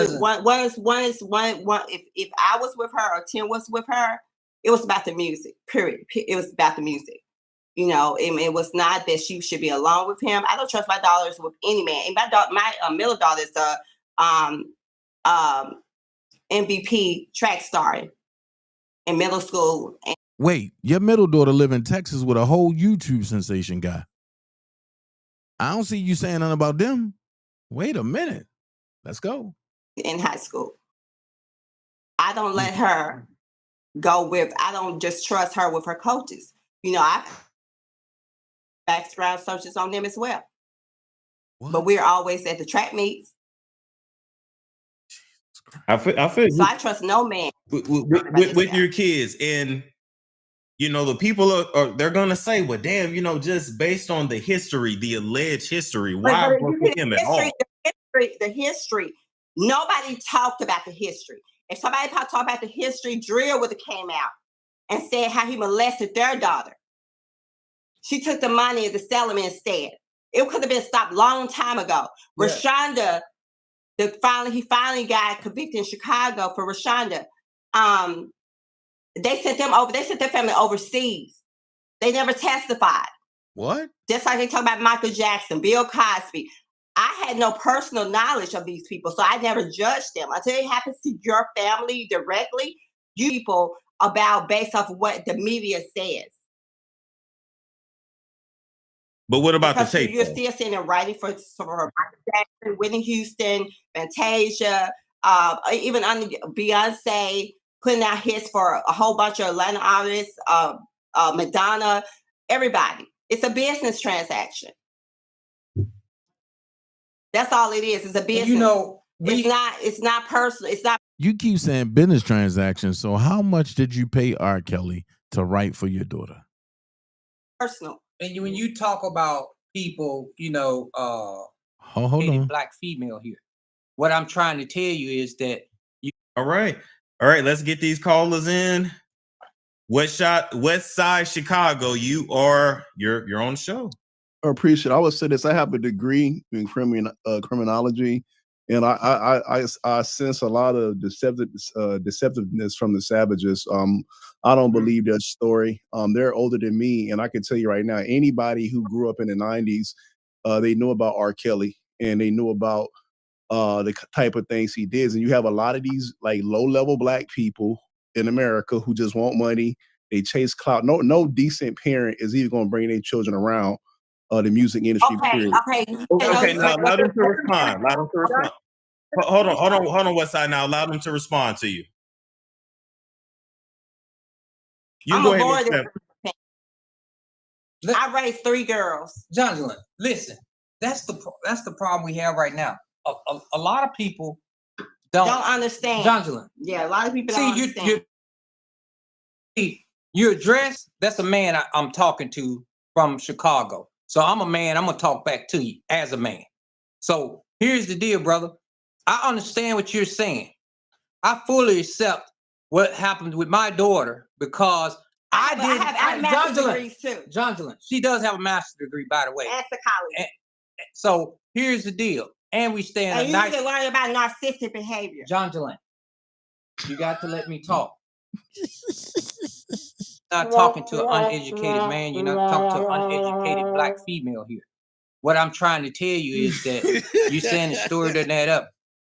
was with her or Tim was with her, it was about the music, period. It was about the music. You know, it was not that she should be alone with him. I don't trust my daughters with any man. And my middle daughter is the MVP track star in middle school. Wait, your middle daughter live in Texas with a whole YouTube sensation guy. I don't see you saying nothing about them. Wait a minute. Let's go. In high school. I don't let her go with, I don't just trust her with her coaches. You know, I background searches on them as well. What? But we're always at the track meets. I feel so I trust no man with your kids. And you know, the people they're gonna say, well, damn, you know, just based on the history, the alleged history, why work with him at all? The history. Nobody talked about the history. If somebody talked about the history, Drea would have came out and said how he molested their daughter. She took the money to sell him instead. It could have been stopped a long time ago. Yeah. Rashonda, he finally got convicted in Chicago for Rashonda. They sent them over. They sent their family overseas. They never testified. What? Just like they talk about Michael Jackson, Bill Cosby. I had no personal knowledge of these people, so I never judged them. Until it happens to your family directly, you people about based off of what the media says. But what about because the tape? You're still seeing them writing for Michael Jackson, Whitney Houston, Fantasia, even under Beyonce, putting out hits for a whole bunch of Atlanta artists, Madonna, everybody. It's a business transaction. That's all it is. It's a business. You know, it's not personal. It's not. You keep saying business transactions. So how much did you pay R. Kelly to write for your daughter? Personal. And when you talk about people, you know, hold on. black female here, what I'm trying to tell you is that All right. Let's get these callers in. West Side Chicago, you're on the show. I appreciate it. I would say this. I have a degree in criminology, and I sense a lot of deceptiveness from the savages. I don't believe their story. They're older than me, and I can tell you right now, anybody who grew up in the 90s, they knew about R. Kelly, and they knew about the type of things he did. And you have a lot of these like low-level black people in America who just want money. They chase clout. No decent parent is even going to bring their children around the music industry. Okay. Now allow them to respond. Hold on, Westside. Now allow them to respond to you. You go ahead. I raised 3 girls. Jocelyn, listen. That's the problem we have right now. A lot of people don't understand. Jocelyn. Yeah, a lot of people don't understand. You address, that's a man I'm talking to from Chicago. So I'm a man, I'm gonna talk back to you as a man. So here's the deal, brother. I understand what you're saying. I fully accept what happened with my daughter because I have master's degrees too. Jocelyn, she does have a master's degree, by the way. At the college. So here's the deal. And we stay in and you need to learn about narcissistic behavior. Jocelyn, you got to let me talk. You're not talking to an uneducated man. You're not talking to an uneducated black female here. What I'm trying to tell you is that you're saying the story doesn't add up.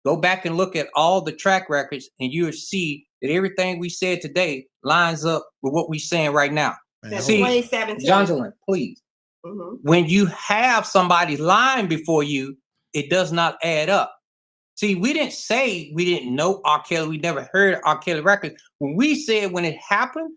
Go back and look at all the track records and you'll see that everything we said today lines up with what we're saying right now. See, 2017. Jocelyn, please. Mm-hmm. When you have somebody lying before you, it does not add up. See, we didn't say we didn't know R. Kelly. We never heard R. Kelly records. When we said when it happened,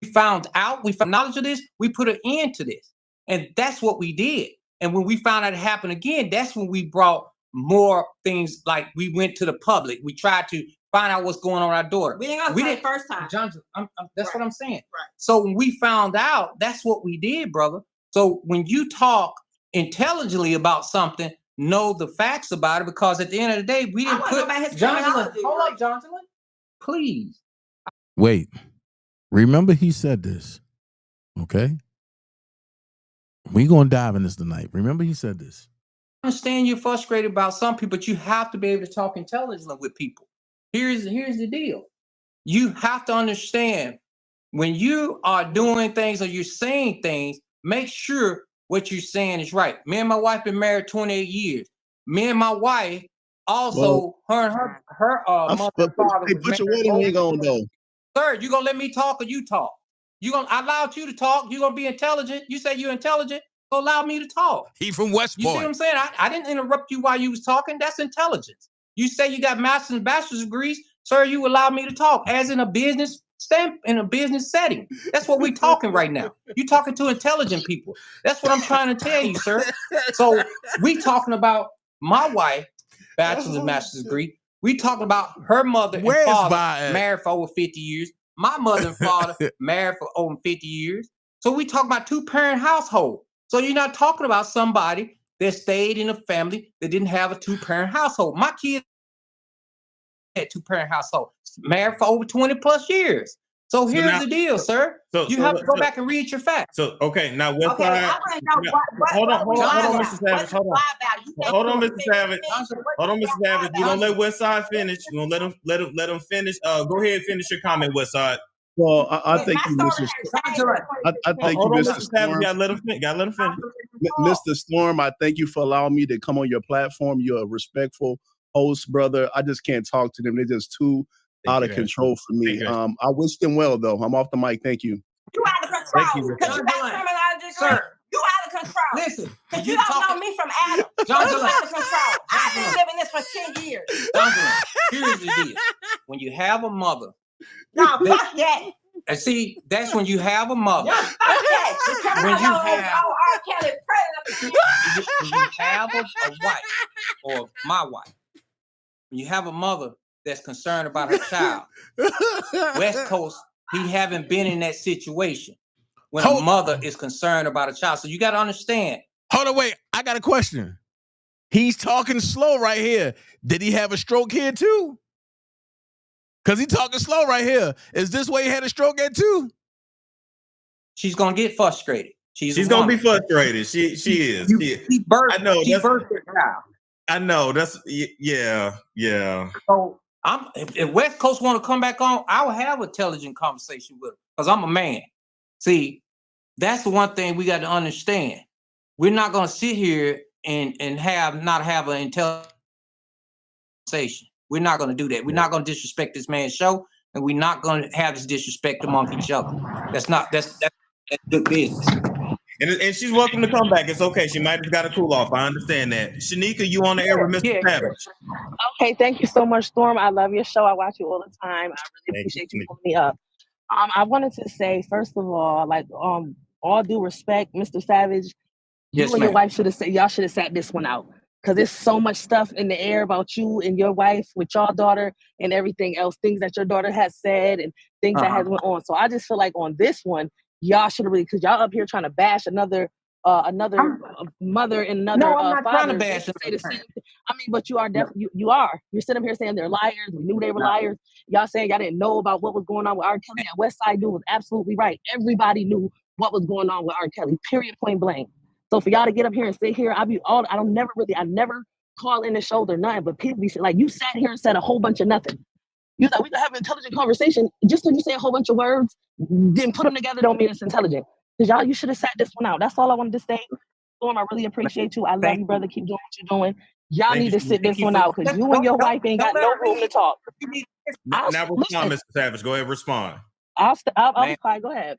we found knowledge of this, we put an end to this. And that's what we did. And when we found out it happened again, that's when we brought more things, like we went to the public. We tried to find out what's going on with our daughter. We didn't go the first time. Johnson, that's right. What I'm saying. Right. So when we found out, that's what we did, brother. So when you talk intelligently about something, know the facts about it, because at the end of the day, we didn't put Johnson. Hold up, Johnson. Please. Wait. Remember he said this. Okay? We're going to dive in this tonight. Remember he said this. I understand you're frustrated about some people, but you have to be able to talk intelligently with people. Here's the deal. You have to understand when you are doing things or you're saying things, make sure what you're saying is right. Me and my wife been married 28 years. Me and my wife also, her mother and father. Hey, put your wedding ring on though. Sir, you gonna let me talk or you talk? I allowed you to talk. You gonna be intelligent. You say you're intelligent, so allow me to talk. He from West Point. You see what I'm saying? I didn't interrupt you while you was talking. That's intelligence. You say you got master's and bachelor's degrees, sir. You allow me to talk as in a business setting. That's what we're talking right now. You talking to intelligent people. That's what I'm trying to tell you, sir. So we talking about my wife, bachelor's and master's degree. We talking about her mother and father married for over 50 years. My mother and father married for over 50 years. So we talk about 2-parent household. So you're not talking about somebody that stayed in a family that didn't have a 2-parent household. My kids had 2-parent household, married for over 20 plus years. So here's the deal, sir. You have to go back and read your facts. So, okay, now West Side. Hold on, Mr. Savage. Hold on, Mr. Savage. You're gonna let West Side finish. You're gonna let him finish. Go ahead and finish your comment, West Side. Well, I think you, Mr. I thank you, Mr. Storm. Gotta let him finish. Mr. Storm, I thank you for allowing me to come on your platform. You're a respectful host, brother. I just can't talk to them. They're just too out of control for me. I wish them well, though. I'm off the mic. Thank you. You out of control. Because you got terminology, sir. You out of control. Listen. Because you don't know me from Adam. You out of control. I've been living this for 10 years. Here's the deal. When you have a mother. No, fuck that. And see, that's when you have a mother. When you have a wife, or my wife, when you have a mother that's concerned about her child, West Coast, he haven't been in that situation when a mother is concerned about a child. So you got to understand. Hold on, wait. I got a question. He's talking slow right here. Did he have a stroke here too? Because he's talking slow right here. Is this where he had a stroke at too? She's going to get frustrated. She's going to be frustrated. She is. I know. She birthed her child. I know. That's, yeah. So if West Coast want to come back on, I will have an intelligent conversation with her because I'm a man. See, that's the one thing we got to understand. We're not going to sit here and not have an intelligent conversation. We're not going to do that. We're not going to disrespect this man's show, and we're not going to have this disrespect among each other. That's good business. And she's welcome to come back. It's okay. She might have got a cool off. I understand that. Shanika, you on the air with Mr. Savage. Okay, thank you so much, Storm. I love your show. I watch you all the time. I really appreciate you pulling me up. I wanted to say, first of all, all due respect, Mr. Savage, you and your wife should have sat this one out. Because there's so much stuff in the air about you and your wife with your daughter and everything else, things that your daughter has said and things that has went on. So I just feel like on this one, y'all should have really, because y'all up here trying to bash another mother and another No, I'm not father. trying to bash say the same thing. I mean, but you are definitely, you are. You're sitting up here saying they're liars. We knew they were liars. Y'all saying y'all didn't know about what was going on with R. Kelly. At West Side Dude was absolutely right. Everybody knew what was going on with R. Kelly, period, point blank. So for y'all to get up here and sit here, I never call in the shoulder, nothing, but people be like, you sat here and said a whole bunch of nothing. You thought we could have an intelligent conversation. Just because you say a whole bunch of words, didn't put them together don't mean it's intelligent. Because you should have sat this one out. That's all I wanted to say. Storm, I really appreciate you. I love you, brother. Keep doing what you're doing. Y'all need to sit this one out because you and your wife ain't got no room to talk. Now respond, Mr. Savage. Go ahead, respond. I'll be quiet. Go ahead.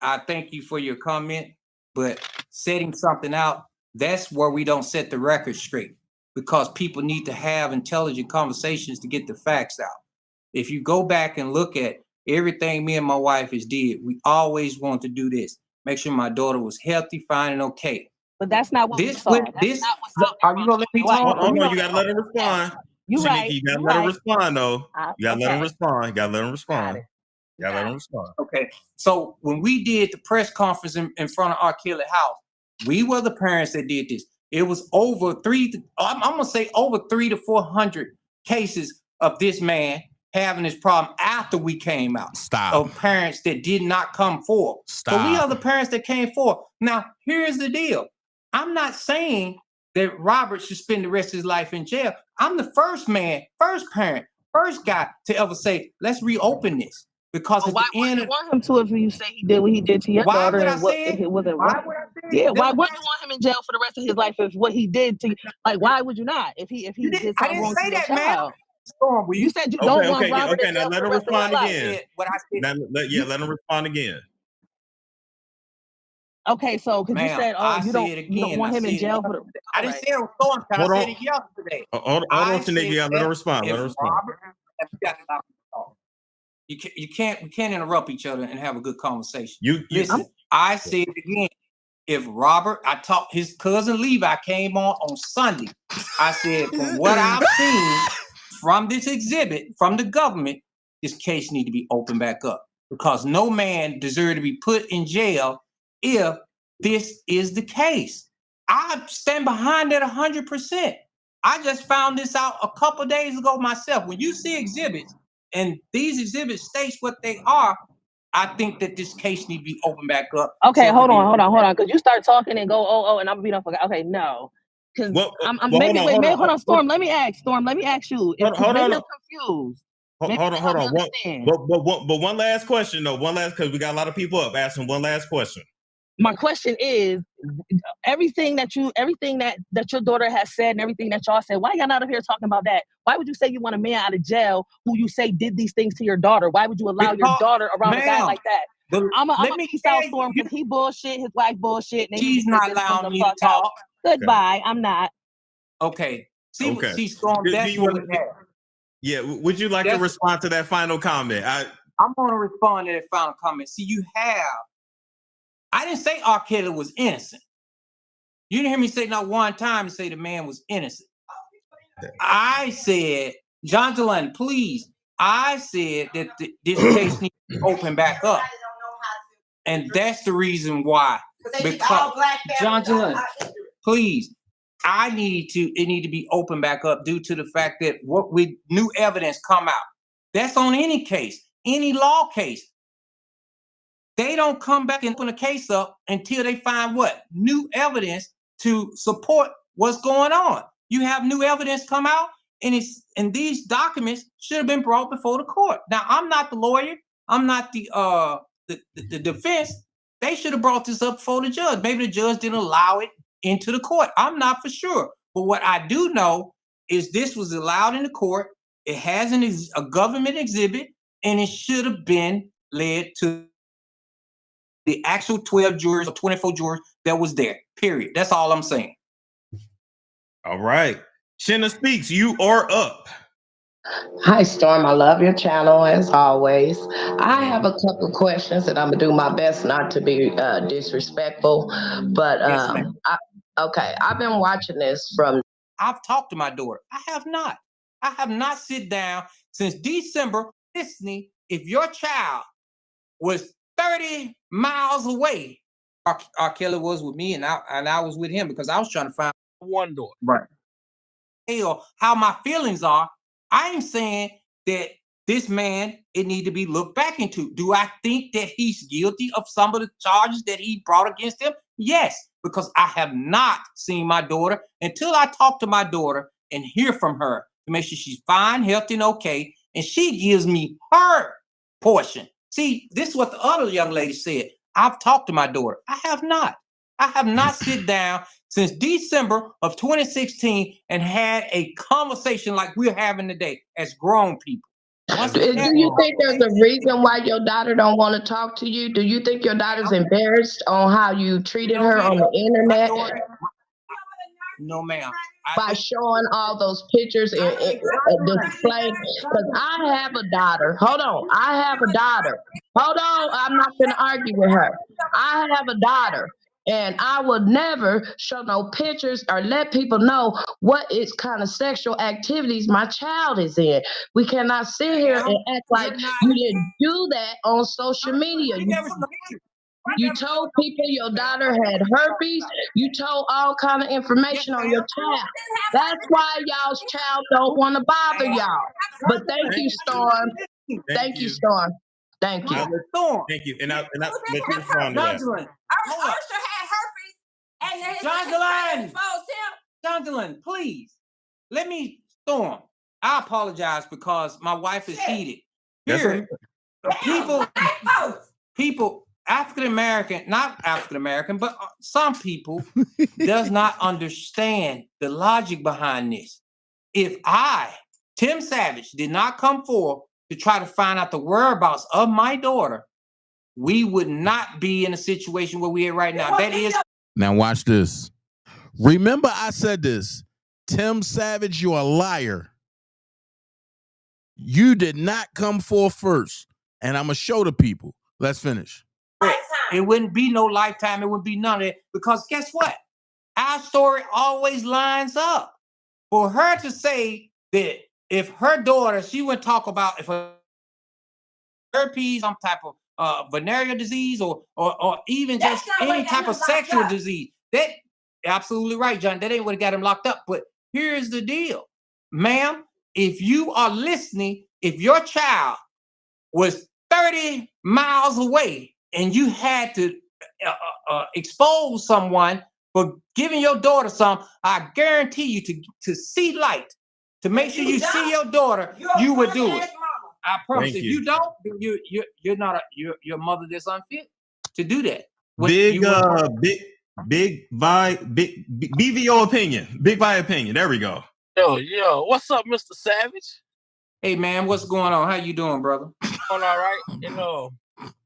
I thank you for your comment, but setting something out, that's where we don't set the record straight because people need to have intelligent conversations to get the facts out. If you go back and look at everything me and my wife has did, we always want to do this. Make sure my daughter was healthy, fine, and okay. But that's not what we saw. Are you gonna let me talk? Hold on, you gotta let her respond. You right. You gotta let her respond, though. You gotta let him respond. You gotta let him respond. You gotta let him respond. Okay. So when we did the press conference in front of R. Kelly house, we were the parents that did this. It was over 300 to 400 cases of this man having this problem after we came out. Of parents that did not come forward. So we are the parents that came forward. Now, here's the deal. I'm not saying that Robert should spend the rest of his life in jail. I'm the first man, first parent, first guy to ever say, let's reopen this. Because at why the end would you want him to if you say he did what he did to your daughter? Would I and what say it? it wasn't Why right? would I say Yeah, it? why wouldn't you want him in jail for the rest of his life if what he did to you? Like, why would you not? If he did something I didn't wrong say to your that, man. child? You said you don't want Robert in now jail let for her the rest of his respond life. again. Let him respond again. Okay, so because you said, you don't want him in jail for the. I didn't say it was throwing time. I said it yesterday. Hold on, Shanika. You gotta let her respond. Let her respond. We can't interrupt each other and have a good conversation. Listen, I said it again. If Robert, his cousin Levi came on Sunday. I said, from what I've seen from this exhibit from the government, this case need to be opened back up because no man deserves to be put in jail if this is the case. I stand behind that 100%. I just found this out a couple days ago myself. When you see exhibits and these exhibits states what they are, I think that this case need to be opened back up. Okay, hold on. Because you start talking and go, and I'm gonna be done for. Okay, no. Because hold on, Storm. Let me ask you. Maybe I'm confused. Hold on. But one last question though. Because we got a lot of people up asking one last question. My question is, everything that your daughter has said and everything that y'all said, why y'all not up here talking about that? Why would you say you want a man out of jail who you say did these things to your daughter? Why would you allow your daughter around a guy like that? I'm a peace out Storm because he bullshit, his wife bullshit. And she's not allowing me to talk. Goodbye, okay. I'm not. Okay. See, Storm, that's what we have. Yeah, would you like to respond to that final comment? I'm going to respond to that final comment. See, I didn't say R. Kelly was innocent. You didn't hear me say not one time to say the man was innocent. I said, John Delaney, please. I said that this case needs to open back up. And that's the reason why. Because John Delaney, please. It need to be open back up due to the fact that new evidence come out. That's on any case, any law case. They don't come back and open a case up until they find what? New evidence to support what's going on. You have new evidence come out, and these documents should have been brought before the court. Now, I'm not the lawyer. I'm not the defense. They should have brought this up before the judge. Maybe the judge didn't allow it into the court. I'm not for sure. But what I do know is this was allowed in the court. It has a government exhibit, and it should have been led to the actual 12 jurors or 24 jurors that was there, period. That's all I'm saying. All right. Shanna Speaks, you are up. Hi, Storm. I love your channel as always. I have a couple of questions, and I'm going to do my best not to be disrespectful. But, I've been watching this from... I've talked to my daughter. I have not. I have not sit down since December listening. If your child was 30 miles away, R. Kelly was with me, and I was with him because I was trying to find one daughter. Right. How my feelings are. I am saying that this man, it need to be looked back into. Do I think that he's guilty of some of the charges that he brought against him? Yes, because I have not seen my daughter until I talk to my daughter and hear from her to make sure she's fine, healthy, and okay. And she gives me her portion. See, this is what the other young lady said. I've talked to my daughter. I have not. I have not sit down since December of 2016 and had a conversation like we're having today as grown people. Do you think there's a reason why your daughter don't want to talk to you? Do you think your daughter's embarrassed on how you treated her on the internet? No, ma'am. By showing all those pictures and display, because I have a daughter. Hold on, I have a daughter. Hold on, I'm not going to argue with her. I have a daughter, and I would never show no pictures or let people know what is kind of sexual activities my child is in. We cannot sit here and act like you didn't do that on social media. You told people your daughter had herpes. You told all kind of information on your child. That's why y'all's child don't want to bother y'all. But thank you, Storm. Thank you, Storm. Thank you. Thank you. And I let you respond to that. Ursula had herpes, and John Delaney, please let me Storm. I apologize because my wife is heated. Here, people. African American, not African American, but some people does not understand the logic behind this. If I, Tim Savage, did not come forward to try to find out the whereabouts of my daughter, we would not be in a situation where we are right now. That is. Now watch this. Remember I said this. Tim Savage, you're a liar. You did not come forth first. And I'm going to show the people. Let's finish. It wouldn't be no lifetime. It wouldn't be none of it. Because guess what? Our story always lines up. For her to say that if her daughter, she would talk about if her herpes, some type of venereal disease or even just any type of sexual disease. That absolutely right, John. That ain't what got him locked up. But here's the deal. Ma'am, if you are listening, if your child was 30 miles away and you had to expose someone for giving your daughter some, I guarantee you to see light, to make sure you see your daughter, you would do it. I promise. If you don't, you're not your mother that's unfit to do that. Big BVO opinion. Big Vi opinion. There we go. Yo, what's up, Mr. Savage? Hey man, what's going on? How you doing, brother? All right.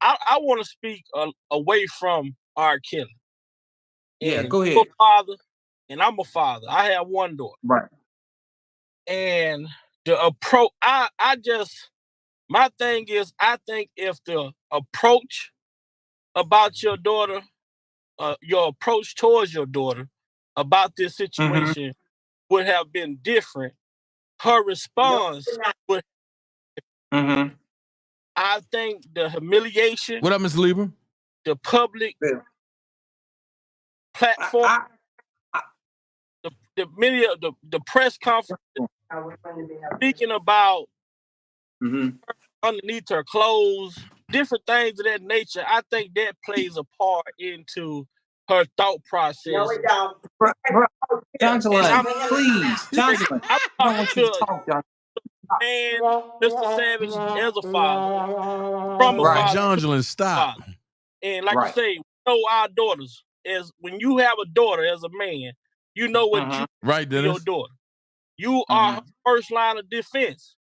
I want to speak away from R. Kelly. Yeah, And go ahead. you're a father, and I'm a father. I have one daughter. Right. And the approach, I just My thing is, I think if the approach about your daughter, your approach towards your daughter about this situation would have been different, her response would. I think the humiliation. What up, Mr. Lieber? The public platform, the many of the press conference speaking about underneath her clothes, different things of that nature. I think that plays a part into her thought process. No, it don't. Johnson, please. Johnson, I don't want you to talk, Johnson. And Mr. Savage as a father, from a father, Johnson, stop. And like you say, we know our daughters. As when you have a daughter as a man, you know what you right, do your daughter. You are her first line of defense.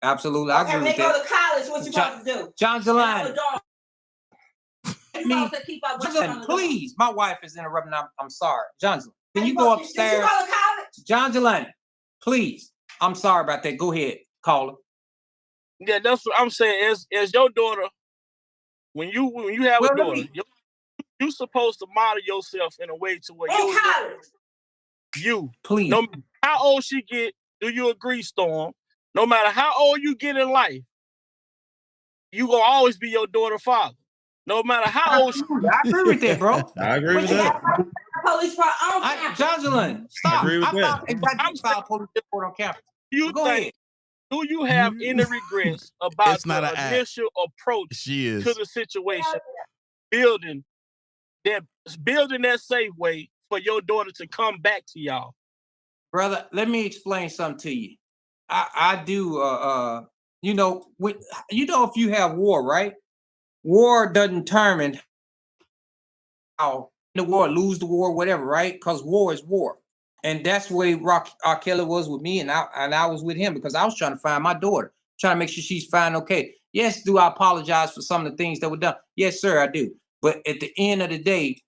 Absolutely, I agree with that. When they go to college, what you supposed to do? Johnson, please. My wife is interrupting. I'm sorry. Johnson, can you go upstairs? Did you go to college? Johnson, please. I'm sorry about that. Go ahead, caller. Yeah, that's what I'm saying. As your daughter, when you have a daughter, you're supposed to model yourself in a way to where your daughter, you, please, no matter how old she get, do you agree, Storm? No matter how old you get in life, you gonna always be your daughter's father. No matter how old she get. I agree with that, bro. I agree with that. Police for on campus. Johnson, stop. I agree with that. I filed police report on campus. Go ahead. Do you have any regrets about the initial approach to the situation, building that safe way for your daughter to come back to y'all? Brother, let me explain something to you. I do if you have war, right? War doesn't determine how the war, lose the war, whatever, right? Because war is war. And that's the way R. Kelly was with me, and I was with him because I was trying to find my daughter, trying to make sure she's fine, okay. Yes, do I apologize for some of the things that were done? Yes, sir, I do. But at the end of the day,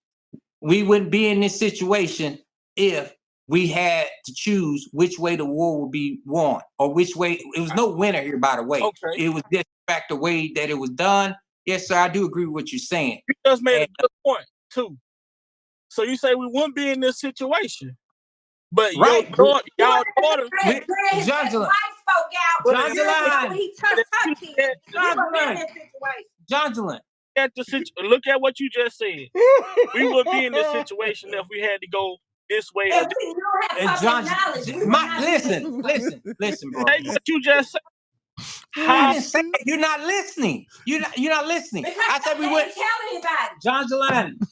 we wouldn't be in this situation if we had to choose which way the war would be won or which way. It was no winner here, by the way. Okay. It was just the fact the way that it was done. Yes, sir, I do agree with what you're saying. You just made a good point, too. So you say we wouldn't be in this situation. But right. y'all daughter, Johnson, look at what you just said. We would be in this situation if we had to go this way. Listen, bro. Take what you just said. You're not listening. You're not listening. I said we wouldn't tell anybody. Johnson,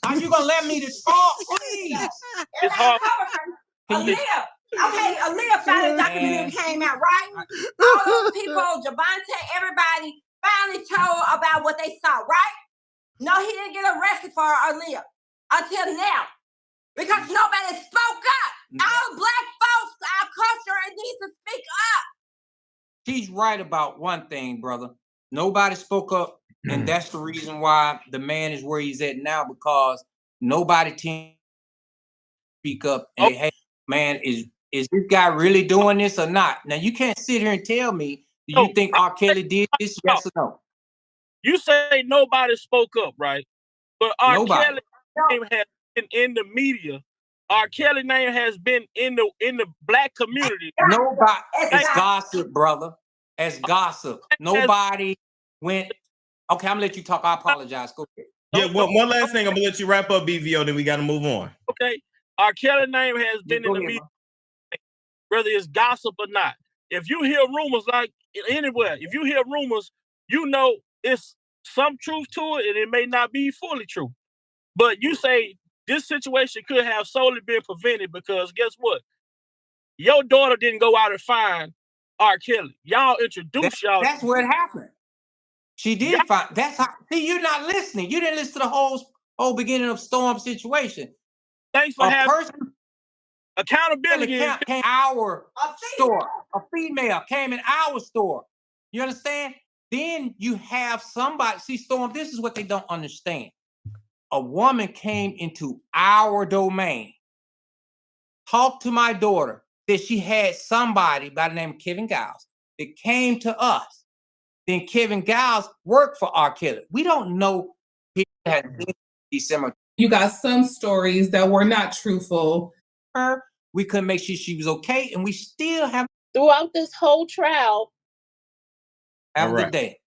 are you gonna let me to talk, please? It's hard. Aaliyah finally documentary came out, right? All those people, Javante, everybody finally told about what they saw, right? No, he didn't get arrested for Aaliyah until now. Because nobody spoke up. All black folks, our culture, needs to speak up. She's right about one thing, brother. Nobody spoke up, and that's the reason why the man is where he's at now, because nobody can speak up and hey, man, is this guy really doing this or not? Now, you can't sit here and tell me, do you think R. Kelly did this, yes or no? You say nobody spoke up, right? But R. Kelly name has been in the media. R. Kelly name has been in the black community. Nobody. It's gossip, brother. It's gossip. Nobody went. Okay, I'm gonna let you talk. I apologize. Go ahead. Yeah, one last thing. I'm gonna let you wrap up, BVO. Then we got to move on. Okay, R. Kelly name has been in the media, whether it's gossip or not. If you hear rumors, like anywhere, if you hear rumors, you know it's some truth to it, and it may not be fully true. But you say this situation could have solely been prevented because guess what? Your daughter didn't go out and find R. Kelly. Y'all introduced y'all. That's what happened. She did find. That's how. See, you're not listening. You didn't listen to the whole beginning of Storm's situation. Thanks for having accountability. Came our store. A female came in our store. You understand? Then you have somebody. See, Storm, this is what they don't understand. A woman came into our domain, talked to my daughter, that she had somebody by the name of Kevin Giles that came to us then Kevin Giles worked for R. Kelly. We don't know he had December. You got some stories that were not truthful. We couldn't make sure she was okay, and we still have throughout this whole trial. Have a good day.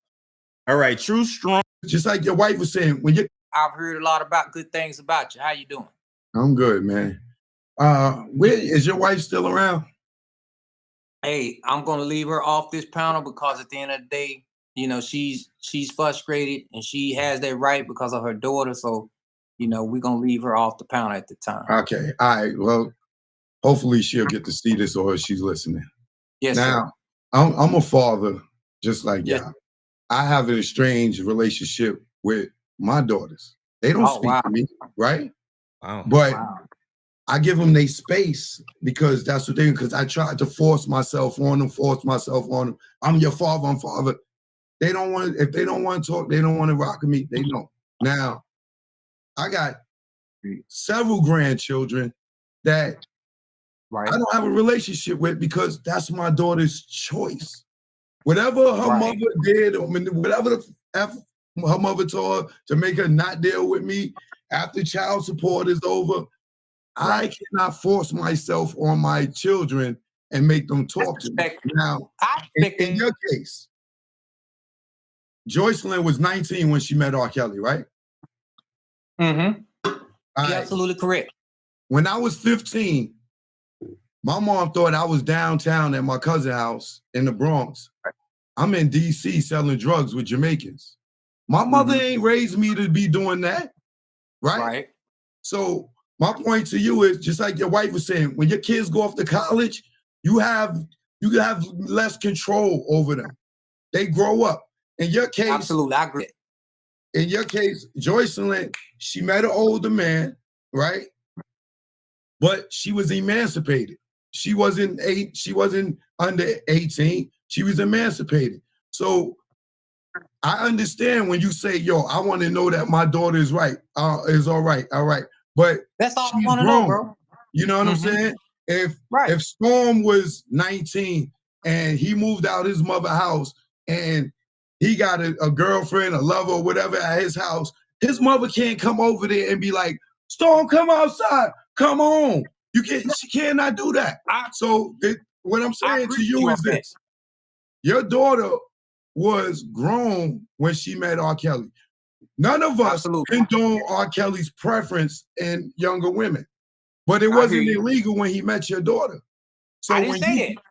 All right, true strong. Just like your wife was saying, when you I've heard a lot about good things about you. How you doing? I'm good, man. Where is your wife still around? Hey, I'm gonna leave her off this panel because at the end of the day, you know, she's frustrated and she has that right because of her daughter. So, you know, we're gonna leave her off the panel at the time. Okay. All right. Well, hopefully she'll get to see this or she's listening. Yes, now, I'm a father, just like Yes. y'all. I have an estranged relationship with my daughters. They don't speak to me, right? Wow. But I give them their space because that's what they, because I tried to force myself on them, I'm your father, I'm father. They don't want to, if they don't want to talk, they don't want to rock with me, they don't. Now, I got several grandchildren that I don't have a relationship with because that's my daughter's choice. Whatever her mother did, or whatever the F her mother told her to make her not deal with me after child support is over, I cannot force myself on my children and make them talk to me. Now, in your case, Joycelyn was 19 when she met R. Kelly, right? Mm-hmm. You're absolutely correct. When I was 15, my mom thought I was downtown at my cousin's house in the Bronx. I'm in DC selling drugs with Jamaicans. My mother ain't raised me to be doing that, right? So my point to you is just like your wife was saying, when your kids go off to college, you have less control over them. They grow up. In your case, absolutely, I agree. In your case, Joycelyn, she met an older man, right? But she was emancipated. She wasn't under 18. She was emancipated. So I understand when you say, yo, I want to know that my daughter is right, is all right. But that's all I she's want to know, bro. You know what I'm saying? If Storm was 19 and he moved out his mother's house and he got a girlfriend, a lover, or whatever at his house, his mother can't come over there and be like, Storm, come outside, come on. She cannot do that. What I'm saying to you is this. Your daughter was grown when she met R. Kelly. None of us condone R. Kelly's preference in younger women. But it wasn't illegal when he met your daughter. So I didn't say that.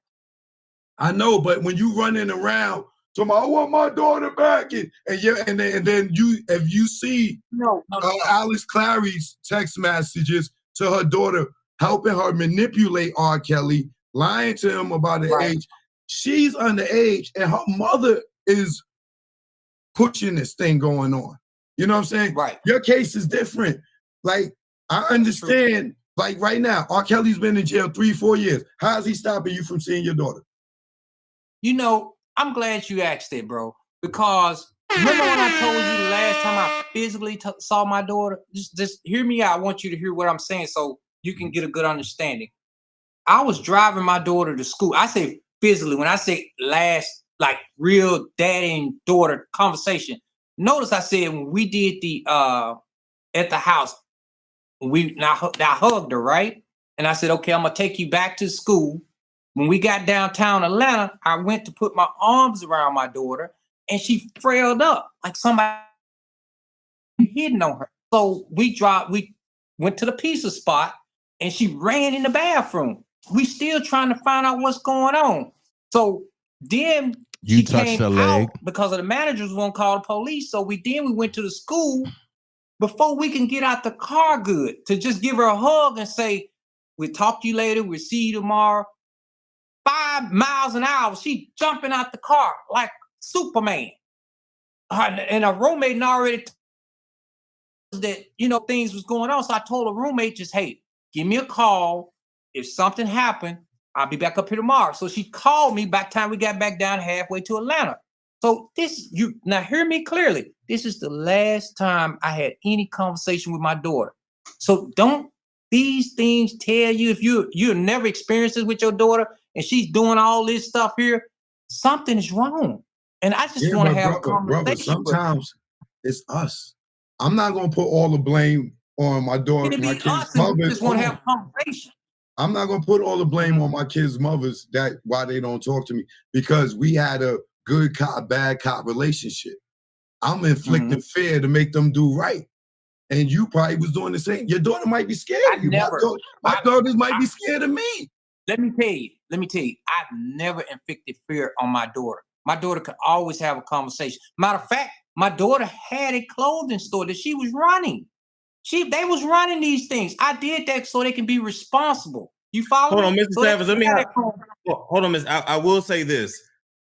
I know, but when you running around talking about, I want my daughter back, and then if you see Alice Clary's text messages to her daughter, helping her manipulate R. Kelly, lying to him about her age, she's underage, and her mother is pushing this thing going on. You know what I'm saying? Right. Your case is different. Like, I understand, like right now, R. Kelly's been in jail 3-4 years. How is he stopping you from seeing your daughter? You know, I'm glad you asked that, bro, because remember when I told you the last time I physically saw my daughter? Just hear me out. I want you to hear what I'm saying so you can get a good understanding. I was driving my daughter to school. I say physically. When I say last, like real daddy and daughter conversation, notice I said when we did the at the house, I hugged her, right? And I said, okay, I'm gonna take you back to school. When we got downtown Atlanta, I went to put my arms around my daughter and she frailed up like somebody hitting on her. So we went to the pizza spot and she ran in the bathroom. We still trying to find out what's going on. So then you touched her leg because of the managers won't call the police. So we went to the school before we can get out the car good to just give her a hug and say, we'll talk to you later. We'll see you tomorrow. 5 miles an hour. She jumping out the car like Superman. And her roommate already that, things was going on. So I told her roommate just, hey, give me a call. If something happened, I'll be back up here tomorrow. So she called me by the time we got back down halfway to Atlanta. So now hear me clearly. This is the last time I had any conversation with my daughter. So don't these things tell you if you've never experienced this with your daughter and she's doing all this stuff here, something is wrong. And I just want to have a conversation. Brother, sometimes it's us. I'm not gonna put all the blame on my daughter, my kids' mothers. Just want to have a conversation. I'm not gonna put all the blame on my kids' mothers that why they don't talk to me, because we had a good cop, bad cop relationship. I'm inflicting fear to make them do right. And you probably was doing the same. Your daughter might be scared of you. My daughters might be scared of me. Let me tell you, I've never inflicted fear on my daughter. My daughter could always have a conversation. Matter of fact, my daughter had a clothing store that she was running. They was running these things. I did that so they can be responsible. You follow? Hold on, Mr. So Savage. Hold on, Miss. I will say this.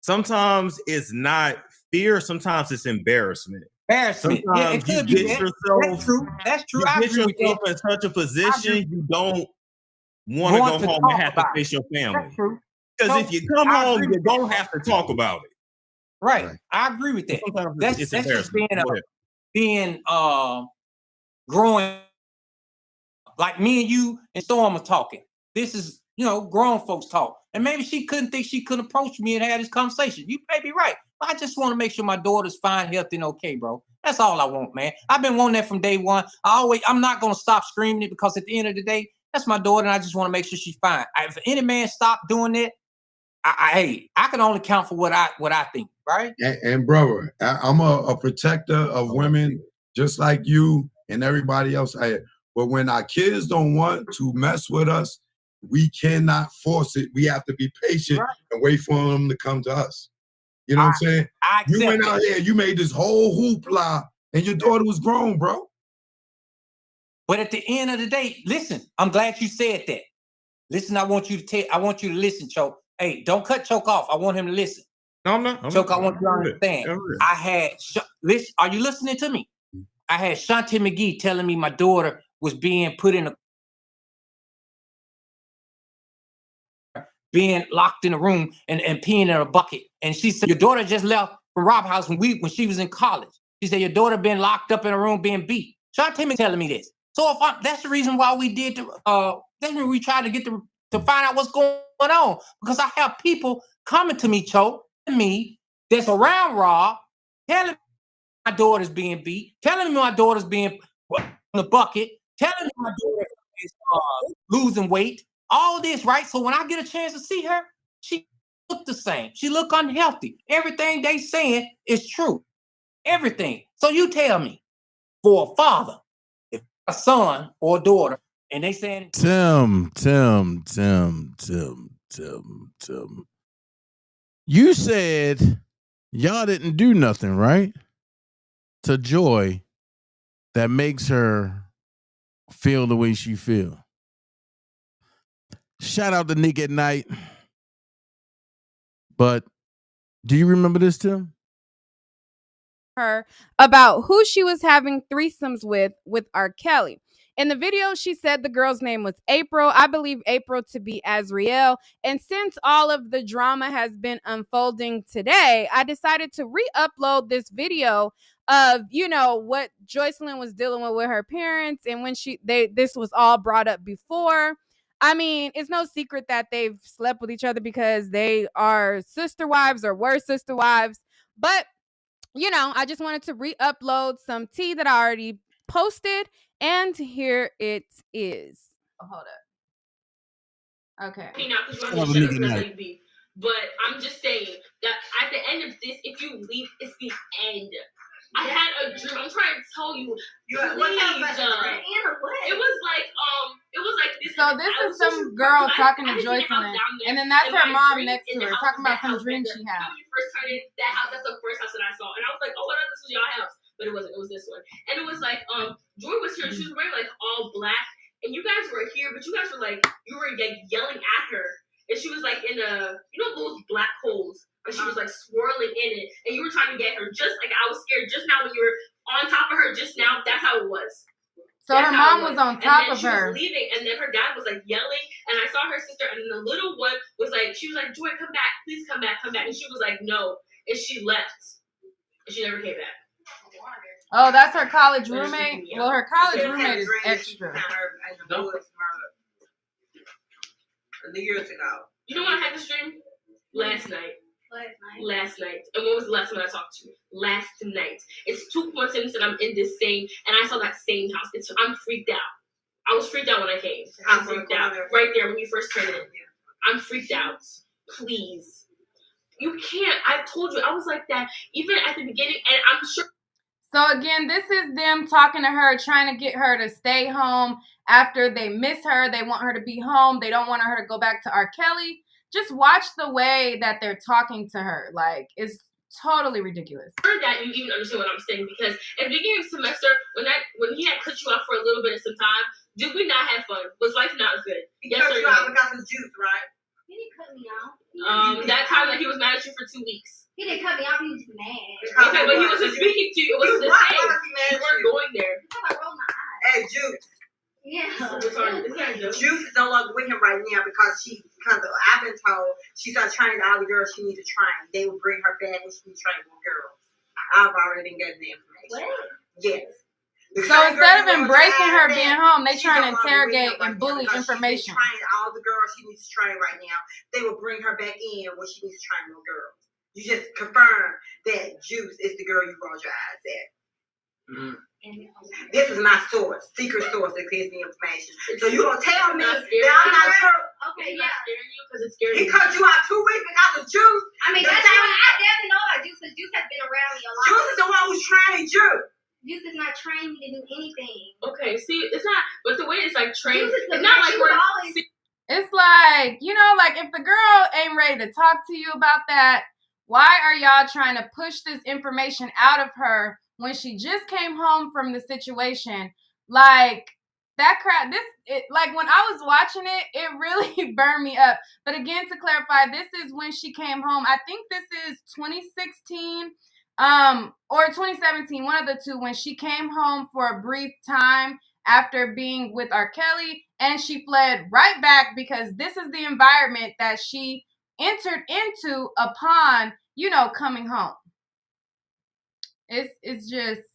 Sometimes it's not fear. Sometimes it's embarrassment. Embarrassment. Sometimes Yeah, it could you be get that. yourself. That's true. That's true. You I get agree with yourself that. in such a position you don't want to go home and have to face your family. That's true. Because So, if you come home, you're gonna have to talk about it. Right. I agree with that. Sometimes That's it's just embarrassment. being growing. Like me and you and Storm are talking. This is, grown folks talk. And maybe she couldn't think she could approach me and have this conversation. You may be right. But I just want to make sure my daughter's fine, healthy, and okay, bro. That's all I want, man. I've been wanting that from day one. I'm not gonna stop screaming it, because at the end of the day, that's my daughter, and I just want to make sure she's fine. If any man stop doing that, I can only count for what I think, right? And brother, I'm a protector of women, just like you and everybody else. But when our kids don't want to mess with us, we cannot force it. We have to be patient and wait for them to come to us. You know what I'm saying? You went out here, you made this whole hoopla, and your daughter was grown, bro. But at the end of the day, listen, I'm glad you said that. Listen, I want you to listen, Choke. Hey, don't cut Choke off. I want him to listen. No, I'm not. Choke, I want you to understand. Listen, are you listening to me? I had Shanti Mcgee telling me my daughter was being put in being locked in a room and peeing in a bucket. And she said, your daughter just left from Rob House when she was in college. She said, your daughter been locked up in a room being beat. Shanti Mcgee telling me this. So that's the reason why we did that's when we tried to get to find out what's going on. Because I have people coming to me, Choke, that's around Rob, telling me my daughter's being beat, telling me my daughter's being in the bucket, telling me my daughter is losing weight, all this, right? So when I get a chance to see her, she look the same. She look unhealthy. Everything they saying is true. Everything. So you tell me, for a father, if a son or a daughter, and they saying Tim. You said y'all didn't do nothing, right? To Joy that makes her feel the way she feel. Shout out to Nick at Night. But do you remember this, Tim? Her about who she was having threesomes with R. Kelly. In the video, she said the girl's name was April. I believe April to be Azriel. And since all of the drama has been unfolding today, I decided to re-upload this video of, what Joycelyn was dealing with her parents, and when this was all brought up before. I mean, it's no secret that they've slept with each other because they are sister wives or were sister wives. But I just wanted to re-upload some tea that I already posted, and here it is. Oh, hold up. Okay. But I'm just saying that at the end of this, if you leave, it's the end. I had a dream. I'm trying to tell you. It was like this. So this is some girl talking to Joycelyn, and then that's her mom next to her talking about some dream she had. When you first started that house, that's the first house that I saw, and I was like, oh, what if this was your house? But it wasn't. It was this one, and it was like, Joy was here, and she was wearing like all black, and you guys were here, but you guys were like, you were like yelling at her, and she was like in those black holes. And she was like swirling in it, and you were trying to get her. Just like I was scared just now when you were on top of her. Just now, that's how it was. So her mom was on top of her. She was leaving, and then her dad was like yelling, and I saw her sister, and the little one was like, she was like, Joy, come back, please come back, and she was like, no, and she left, and she never came back. Oh, that's her college roommate. Well, her college roommate is extra. Years ago. You know when I had this dream? Last night. Last night. And when was the last time I talked to you? Last night. It's 2 coincidences that I'm in this same, and I saw that same house. I'm freaked out. I was freaked out when I came. I'm freaked out. Right there when you first turned in. I'm freaked out. Please. You can't. I told you. I was like that even at the beginning, and I'm sure. So again, this is them talking to her, trying to get her to stay home after they miss her. They want her to be home. They don't want her to go back to R. Kelly. Just watch the way that they're talking to her. Like, it's totally ridiculous. Sure that you even understand what I'm saying, because at the beginning of the semester, when he had cut you off for a little bit of some time, did we not have fun? Was life not good? Yes or no? Got some juice, right? He didn't cut me off. That time that he was mad at you for 2 weeks. He didn't cut me off. He was just mad. Okay, but he wasn't speaking to you. It wasn't the same. You weren't going there. I rolled my eyes. Hey, Juice. Yeah. Juice is no longer with him right now because I've been told she started training all the girls she needs to train. They will bring her back when she needs to train more girls. I've already been getting the information. What? Yes. So instead of embracing her being home, they trying to interrogate and bully information. Train all the girls she needs to train right now. They will bring her back in when she needs to train more girls. You just confirm that Juice is the girl you rolled your eyes at. Mm-hmm. This is my source, secret source that gives me information. So you gonna tell me that I'm not sure? Okay, yeah. Scaring you because it's scary. He cut you out 2 weeks because of Juice. I mean, that's why I definitely know about Juice because Juice has been around me a lot. Juice is the one who's training Juice. Juice is not training me to do anything. Okay, see, it's not. But the way it's like trained, it's not like we're always. It's like, you know, like if the girl ain't ready to talk to you about that, why are y'all trying to push this information out of her when she just came home from the situation? Like, that crap, like when I was watching it, it really burned me up. But again, to clarify, this is when she came home. I think this is 2016 or 2017, one of the two, when she came home for a brief time after being with R. Kelly, and she fled right back because this is the environment that she entered into upon, you know, coming home. It's just.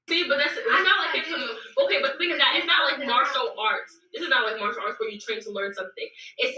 See, but it's not like it's okay. But the thing is that it's not like martial arts. This is not like martial arts where you train to learn something. It's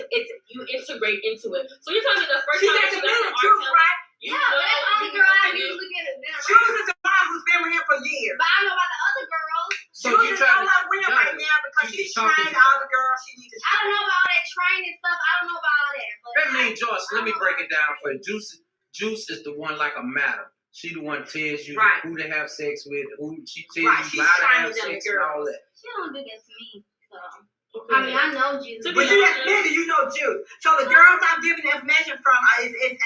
you integrate into it. So you're telling me the first time you got to Juice, right? Yeah, but that's the only girl I usually get it. Juice is the one who's been with him for years. But I don't know about the other girls. So Juice is no longer with him right now because she's trained all the girls she needs to train. I don't know about all that training stuff. I don't know about all that. Let me, Joyce, let me break it down for you. Juice is the one like a madam. She the one tells you who to have sex with, who she tells you how to have sex and all that. She don't do that to me. So. Okay. I mean, I know Juice. But you admitted you know Juice. So the girls I'm giving the information from is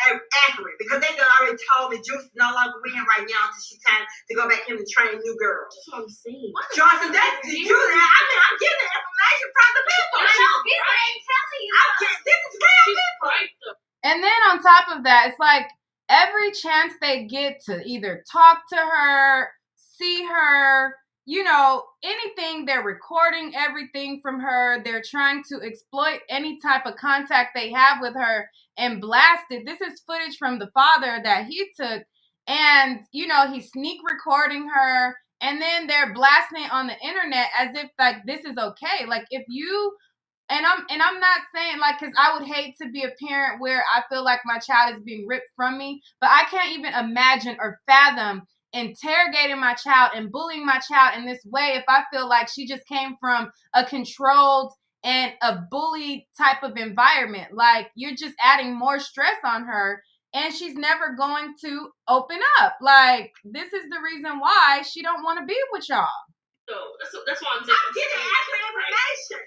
accurate because they already told me Juice is no longer with him right now until she's time to go back in and train new girls. That's what I'm saying. Johnson, that's the Juice. I mean, I'm getting the information from the people. I know people ain't telling you. This is real people. And then on top of that, it's like every chance they get to either talk to her, see her, you know, anything, they're recording everything from her. They're trying to exploit any type of contact they have with her and blast it. This is footage from the father that he took. And, you know, he's sneak recording her. And then they're blasting it on the internet as if, like, this is okay. Like, if you... And I'm not saying, like, because I would hate to be a parent where I feel like my child is being ripped from me. But I can't even imagine or fathom interrogating my child and bullying my child in this way if I feel like she just came from a controlled and a bully type of environment. Like, you're just adding more stress on her and she's never going to open up. Like, this is the reason why she don't want to be with y'all. So that's why I'm saying. I'm getting accurate information.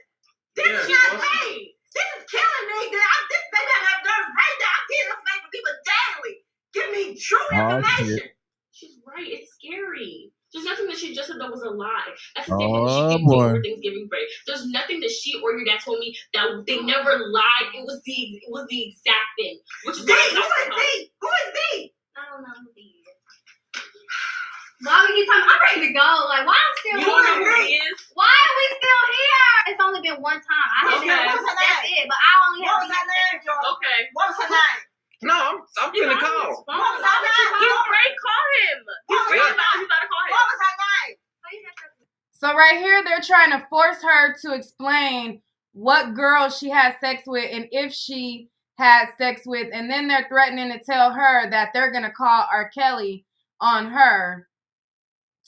This is not me. This is killing me. This baby have nerves right now. I'm getting information from people daily. Give me true information. She's right. It's scary. There's nothing that she just said that was a lie. That's the same thing that she gave me over Thanksgiving break. There's nothing that she or your dad told me that they never lied. It was the exact thing. Which is who is D? Who is D? I don't know who D is. Why we keep talking? I'm ready to go. Like, why I'm still here? Why are we still here? It's only been one time. That's it. But I only have. What was her name, George? Okay. What was her name? No, I'm finna call. What was her name? He's great. Call him. He's great. You gotta call him. What was her name? So right here, they're trying to force her to explain what girl she had sex with and if she had sex with, and then they're threatening to tell her that they're gonna call R. Kelly on her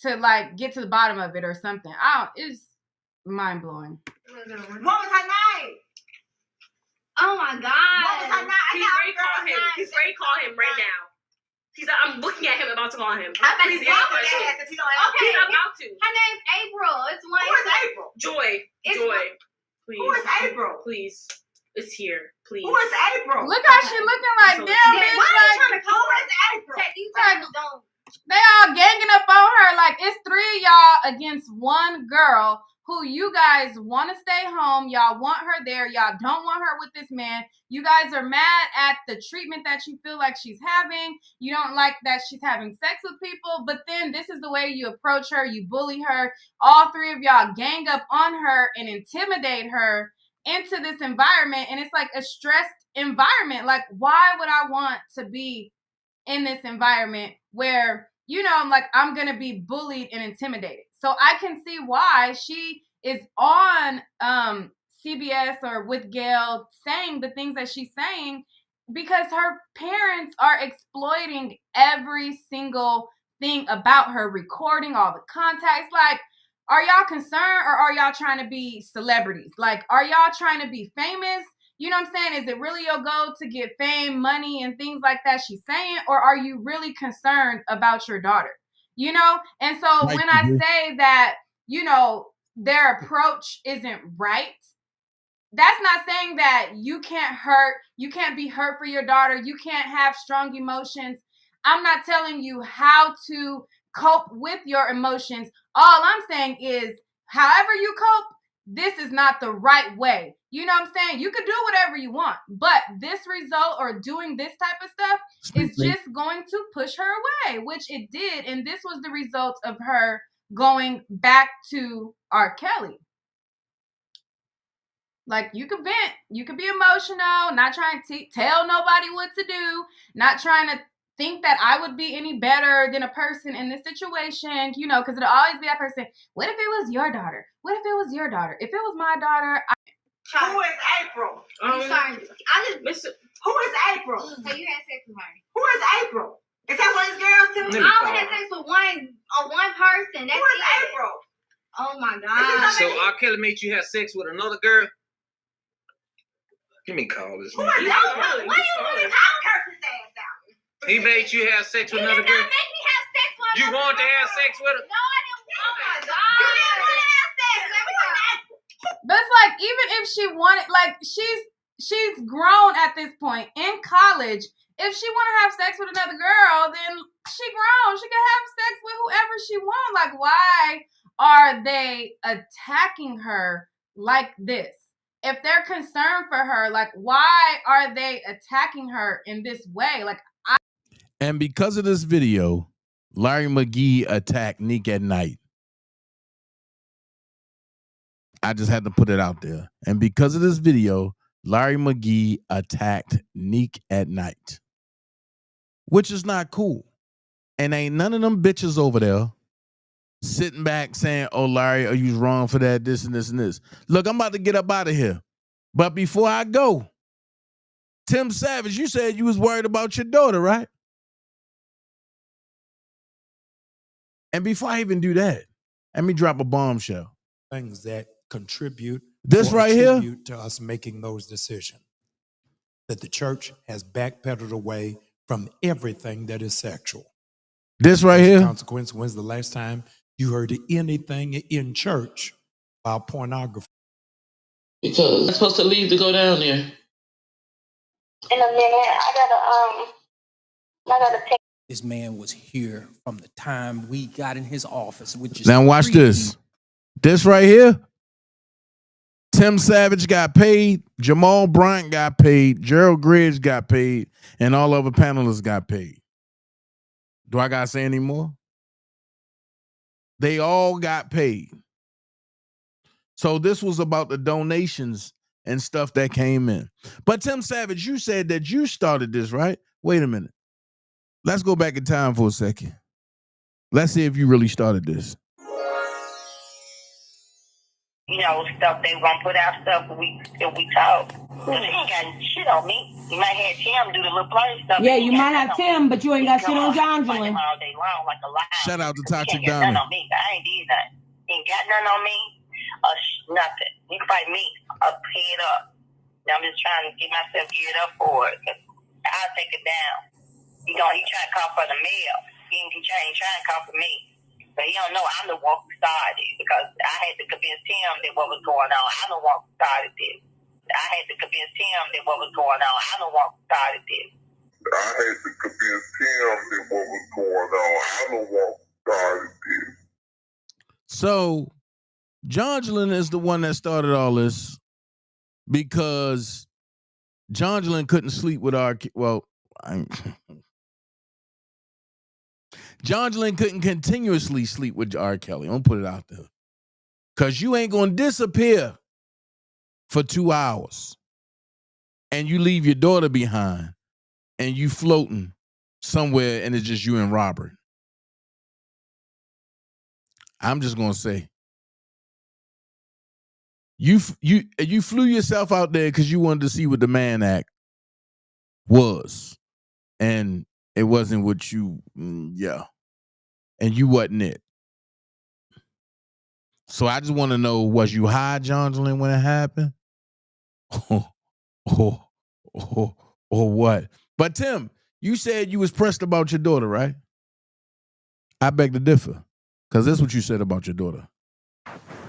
to like get to the bottom of it or something. It's mind blowing. What was her name? Oh my God. What was her name? He's ready to call him. He's ready to call him right now. He's like, I'm looking at him, about to call him. I bet Please he's answer about the question. to. He's about to. Her name's April. It's one. Who is April? Joy. Joy. Please. Who is April? Please. It's here. Please. Who is April? Look how she looking like, damn, bitch. Why are you trying Like, to call us April? they all ganging up on her. Like, it's 3 of y'all against one girl who you guys want to stay home. Y'all want her there. Y'all don't want her with this man. You guys are mad at the treatment that you feel like she's having. You don't like that she's having sex with people. But then this is the way you approach her. You bully her. All 3 of y'all gang up on her and intimidate her into this environment. And it's like a stressed environment. Like, why would I want to be in this environment where, you know, I'm going to be bullied and intimidated? So I can see why she is on CBS or with Gail saying the things that she's saying, because her parents are exploiting every single thing about her, recording all the contacts. Like, are y'all concerned, or are y'all trying to be celebrities? Like, are y'all trying to be famous? You know what I'm saying? Is it really your goal to get fame, money, and things like that she's saying? Or are you really concerned about your daughter? You know? And so when I say that, you know, their approach isn't right, that's not saying that you can't be hurt for your daughter. You can't have strong emotions. I'm not telling you how to cope with your emotions. All I'm saying is, however you cope, this is not the right way. You know what I'm saying? You could do whatever you want, but this result or doing this type of stuff is just going to push her away, which it did. And this was the result of her going back to R. Kelly. Like, you could vent, you could be emotional, not trying to tell nobody what to do, not trying to think that I would be any better than a person in this situation, you know, because it'll always be that person. What if it was your daughter? What if it was your daughter? If it was my daughter, Who is April? I'm sorry. Who is April? So you had sex with her? Who is April? Is that one of these girls too? I only had sex with one person. That's Who is April? Oh my God. So R. Kelly made you have sex with another girl? Give me a call this man. Why you really curse his ass out? He made you have sex with another girl? He did not make me have sex with You wanted to have sex with her? No, I didn't. Oh my God. You didn't want to have sex. but it's like, even if she wanted, like, she's grown at this point in college. If she want to have sex with another girl, then she grown. She can have sex with whoever she wants. Like, why are they attacking her like this? If they're concerned for her, like, why are they attacking her in this way? Like, and because of this video, Larry Mcgee attacked Nick at Night. I just had to put it out there. And because of this video, Larry Mcgee attacked Nick at Night, which is not cool. And ain't none of them bitches over there sitting back saying, oh, Larry, are you wrong for that, this and this and this. Look, I'm about to get up out of here. But before I go, Tim Savage, you said you was worried about your daughter, right? And before I even do that, let me drop a bombshell. Things that contribute this right here to us making those decisions. That the church has backpedaled away from everything that is sexual. This right here. Consequence, when's the last time you heard anything in church about pornography? Because I'm supposed to leave to go down there. In a minute, I gotta take. This man was here from the time we got in his office, which is now watch this. This right here. Tim Savage got paid, Jamal Bryant got paid, Gerald Griggs got paid, and all other panelists got paid. Do I gotta say any more? They all got paid. So this was about the donations and stuff that came in. But Tim Savage, you said that you started this, right? Wait a minute. Let's go back in time for a second. Let's see if you really started this. You know, stuff they won't put out stuff if we talk. But he ain't got shit on me. You might have Tim do the little play stuff. Yeah, you might have Tim, but you ain't got shit on John. All day long like a lion. Shout out to He Toxic ain't got Diamond. nothing on me. I ain't did nothing. He ain't got nothing on me. Nothing. You can fight me up, head up. Now I'm just trying to get myself geared up for it. I'll take it down. He trying to come for the male. He trying to come for me. But he don't know I'm the one who started it because I had to convince him that what was going on. I'm the one who started this. I had to convince him that what was going on. I'm the one who started this. I had to convince him that what was going on. I'm the one who started this. So, Jongelyn is the one that started all this because Jongelyn couldn't sleep with Jongelyn couldn't continuously sleep with R. Kelly. I'm gonna put it out there. Because you ain't gonna disappear for 2 hours and you leave your daughter behind and you floating somewhere and it's just you and Robert. I'm just gonna say you flew yourself out there because you wanted to see what the Mann Act was, and it wasn't what you and you wasn't it. So I just want to know, was you high, Jongelyn, when it happened? Or what? But Tim, you said you was pressed about your daughter, right? I beg to differ, because that's what you said about your daughter.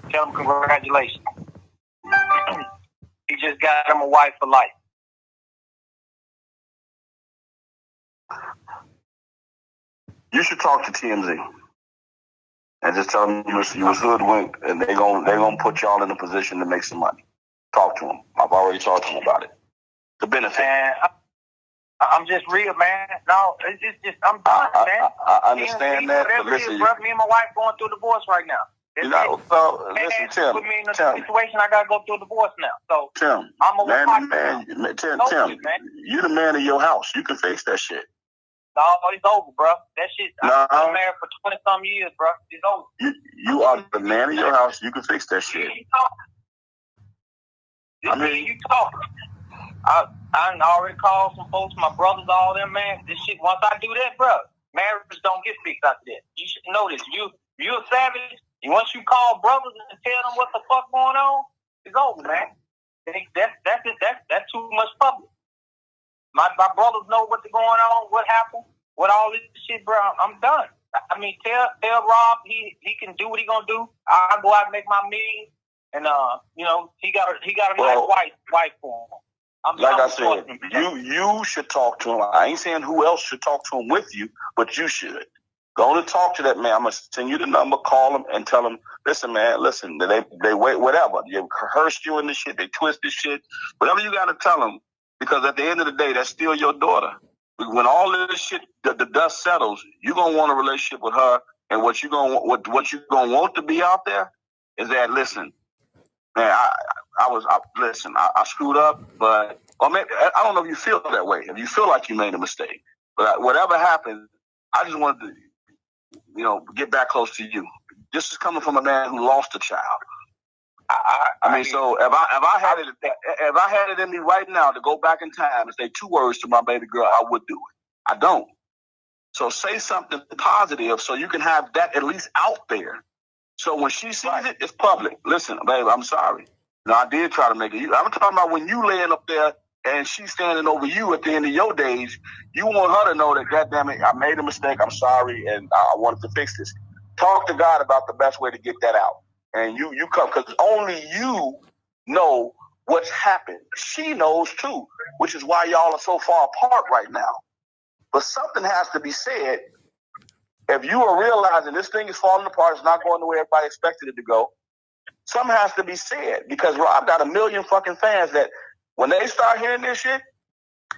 Tell him congratulations. He just got him a wife for life. You should talk to TMZ and just tell them you was hoodwinked, and they gonna put y'all in a position to make some money. Talk to them. I've already talked to them about it. The benefit. Man, I'm just real, man. No, it's just I'm done, man. I understand that, but listen, bro, me and my wife going through a divorce right now. Listen, Tim. Put me in a situation I gotta go through a divorce now. So Tim, Tim, you the man of your house. You can fix that shit. No, it's over, bro. That shit. I've been married for 20-some years, bro. It's over. You are the man of your house. You can fix that shit. I mean, you talking. I already called some folks, my brothers, all them, man. This shit. Once I do that, bro, marriages don't get fixed after that. You should know this. You a savage. Once you call brothers and tell them what the fuck going on, it's over, man. That's too much public. My brothers know what's going on, what happened, what all this shit, bro. I'm done. I mean, tell Rob he can do what he gonna do. I'll go out and make my million, and he got a nice wife for him. Like I said, you should talk to him. I ain't saying who else should talk to him with you, but you should. Go on and talk to that man. I'm gonna send you the number, call him, and tell him, listen, man, listen, they wait, whatever. They rehearsed you in this shit, they twist this shit. Whatever you gotta tell them, because at the end of the day, that's still your daughter. When all this shit, the dust settles, you're gonna want a relationship with her, and what you gonna want to be out there is that, listen, man, I screwed up, but or maybe I don't know if you feel that way. If you feel like you made a mistake, but whatever happened, I just wanted to, get back close to you. This is coming from a man who lost a child. So if I had it in me right now to go back in time and say 2 words to my baby girl, I would do it. I don't. So say something positive so you can have that at least out there. So when she sees it, it's public. Listen, babe, I'm sorry. I did try to make it. I'm talking about when you laying up there and she's standing over you at the end of your days, you want her to know that, goddamn it, I made a mistake, I'm sorry, and I wanted to fix this. Talk to God about the best way to get that out. And you come, because only you know what's happened. She knows too, which is why y'all are so far apart right now. But something has to be said. If you are realizing this thing is falling apart, it's not going the way everybody expected it to go, something has to be said. Because Rob got a million fucking fans that when they start hearing this shit,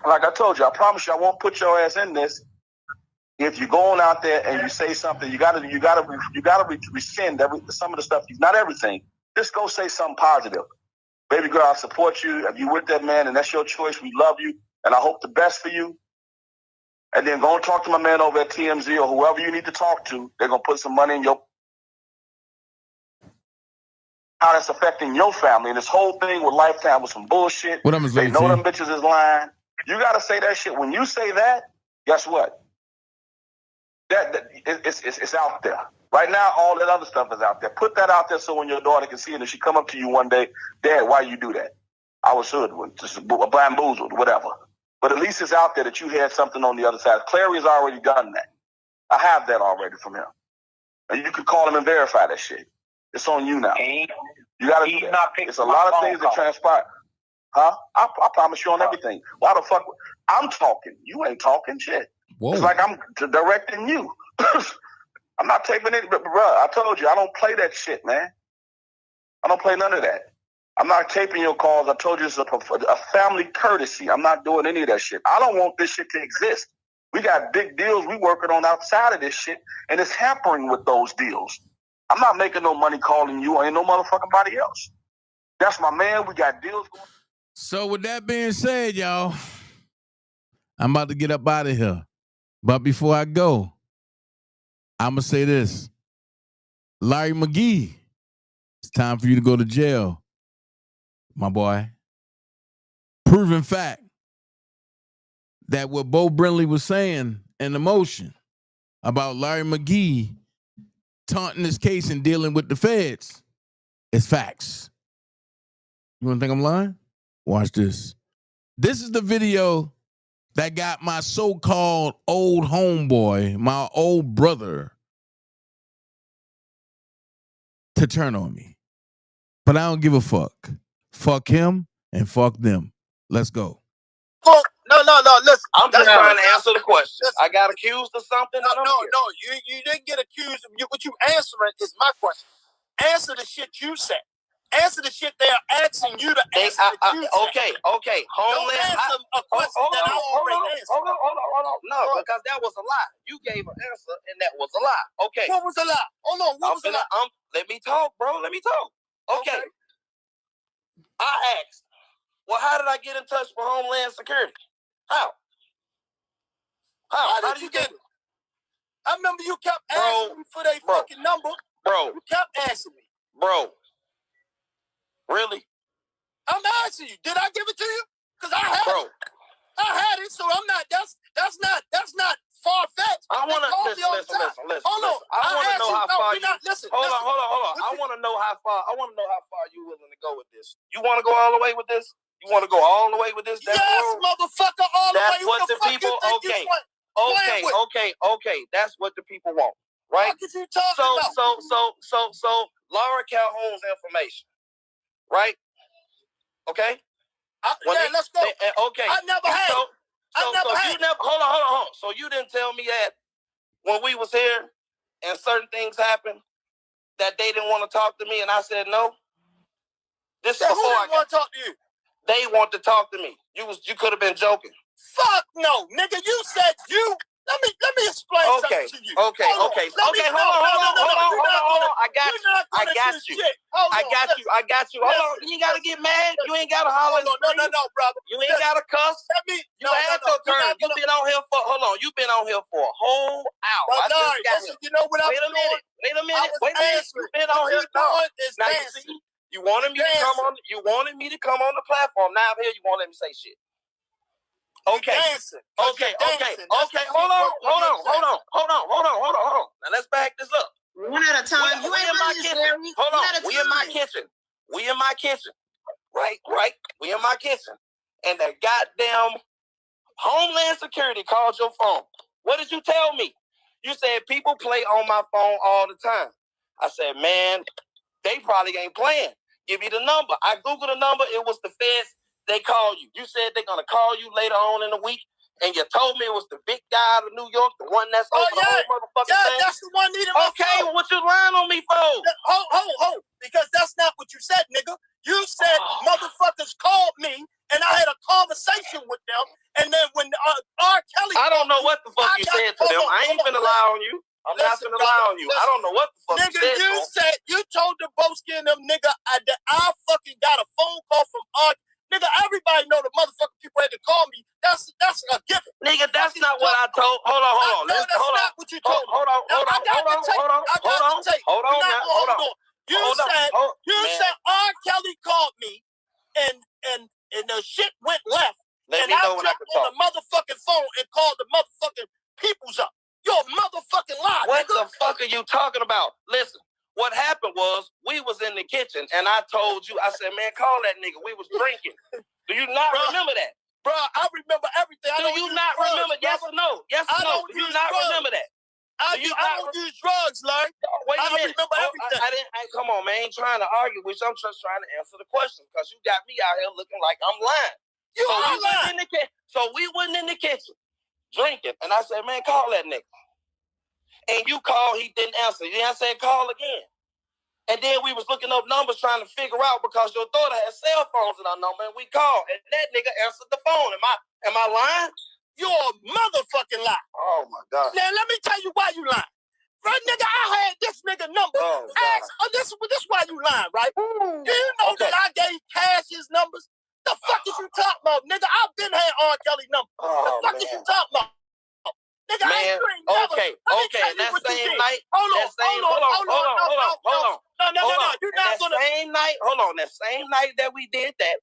like I told you, I promise you I won't put your ass in this. If you're going out there and you say something, you gotta rescind some of the stuff. Not everything. Just go say something positive. Baby girl, I support you. If you with that man and that's your choice, we love you and I hope the best for you. And then go and talk to my man over at TMZ or whoever you need to talk to. They're gonna put some money in your how that's affecting your family. And this whole thing with Lifetime was some bullshit. What up, Ms. They know AT? them bitches is lying. You got to say that shit. When you say that, guess what? It's out there. Right now, all that other stuff is out there. Put that out there so when your daughter can see it, and she come up to you one day, Dad, why you do that? I was hoodwinked, just bamboozled, whatever. But at least it's out there that you had something on the other side. Clary's already done that. I have that already from him. And you can call him and verify that shit. It's on you now. You got to do that. It's a lot of things that transpire. Huh? I promise you on everything. Why the fuck? I'm talking. You ain't talking shit. Whoa. It's like I'm directing you. I'm not taping it, but bro, I told you, I don't play that shit, man. I don't play none of that. I'm not taping your calls. I told you it's a family courtesy. I'm not doing any of that shit. I don't want this shit to exist. We got big deals we working on outside of this shit, and it's hampering with those deals. I'm not making no money calling you or ain't no motherfucking body else. That's my man. We got deals going. So with that being said, y'all, I'm about to get up out of here. But before I go, I'm going to say this. Larry Mcgee, it's time for you to go to jail, my boy. Proven fact that what Bo Brinley was saying in the motion about Larry Mcgee taunting this case and dealing with the feds is facts. You want to think I'm lying? Watch this. This is the video that got my so-called old homeboy, my old brother, to turn on me. But I don't give a fuck. Fuck him and fuck them. Let's go. Fuck. No. Listen, I'm just trying to answer the question. Listen. I got accused of something? No. You didn't get accused. What you answering is my question. Answer the shit you said. Answer the shit they are asking you to answer. Okay. Homeland. Don't answer a question that I already answered. Hold on. No, because that was a lie. You gave an answer, and that was a lie. Okay. What was a lie? Hold on. What was a lie? Let me talk, bro. Let me talk. Okay. I asked, well, how did I get in touch with Homeland Security? How did you get it? I remember you kept asking me for their fucking number. Bro. You kept asking me. Bro. Really? I'm asking you. Did I give it to you? Because I had it. I had it, so I'm not. That's not far fetched. I want to listen. Hold on. I want to know how far you. Listen. Hold on. I want to know how far. I want to know how far you willing to go with this. You want to go all the way with this? You want to go all the way with this? Yes, motherfucker, all the way. That's what the people. Okay. That's what the people want, right? What are you talking about? So Laura Calhoun's information, right? Okay. Let's go. Okay. I never had it. Hold on. So you didn't tell me that when we was here and certain things happened that they didn't want to talk to me, and I said no. This is before I want to talk to you. They want to talk to me. You could have been joking. Fuck no, nigga. You said you. Let me explain something to you. Okay. Hold on. I got you. Hold on. You ain't gotta get mad. You ain't gotta holler. No, brother. You ain't gotta cuss. You had your turn. You've been on here for You've been on here for a whole hour. Listen, you know what I'm doing? Wait a minute. You've been on here. Now you see, you wanted me to come on. You wanted me to come on the platform. Now I'm here. You won't let me say shit. Okay. Okay. Hold on. Now let's back this up. One at a time. We in my kitchen. Hold on. We in my kitchen. Right. We in my kitchen. And the goddamn Homeland Security called your phone. What did you tell me? You said people play on my phone all the time. I said, man, they probably ain't playing. Give me the number. I Googled the number. It was the feds. They call you. You said they're going to call you later on in the week, and you told me it was the big guy out of New York, the one that's over the whole motherfucking thing. That's the one needing my phone. Okay, well, what you lying on me for? Hold. Because that's not what you said, nigga. You said motherfuckers called me, and I had a conversation with them, and then when R. Kelly... I don't know what the fuck you said to them. I ain't finna lie on you. I'm not finna lie on you. I don't know what the fuck you said. Nigga, you told the Boski and them, nigga, that I fucking got a phone call from R. Nigga, everybody know the motherfucking people had to call me. That's a given. Nigga, that's not what I told. Hold on. No, that's not what you told me. Hold on. You said R. Kelly called me and the shit went left. Let me know when I can What the fuck are you talking about? Listen, what happened was we was in the kitchen and I told you, I said, man, call that nigga. We was drinking. Do you not remember that? Bro, I remember everything. Do you not remember? Yes or no? Yes or no? Do you not remember that? I don't use drugs, Larry. Wait a minute. Remember everything. Come on, man. I ain't trying to argue with you. I'm just trying to answer the question because you got me out here looking like I'm lying. You are lying. So we wasn't in the kitchen drinking. And I said, man, call that nigga. And you called, he didn't answer. Then I said, call again. And then we was looking up numbers trying to figure out because your daughter had cell phones in our number and we called. And that nigga answered the phone. Am I lying? You're a motherfucking lie. Oh my God. Now let me tell you why you lying. Right, nigga, I had this nigga number. This why you lying, right? Do you know that I gave Cash his numbers? The fuck is you talking about, nigga? I've been had R. Kelly number. The fuck is you talking about? Nigga, man, okay. That same night. Hold on. No. You're not gonna. Same night. Hold on. That same night that we did that,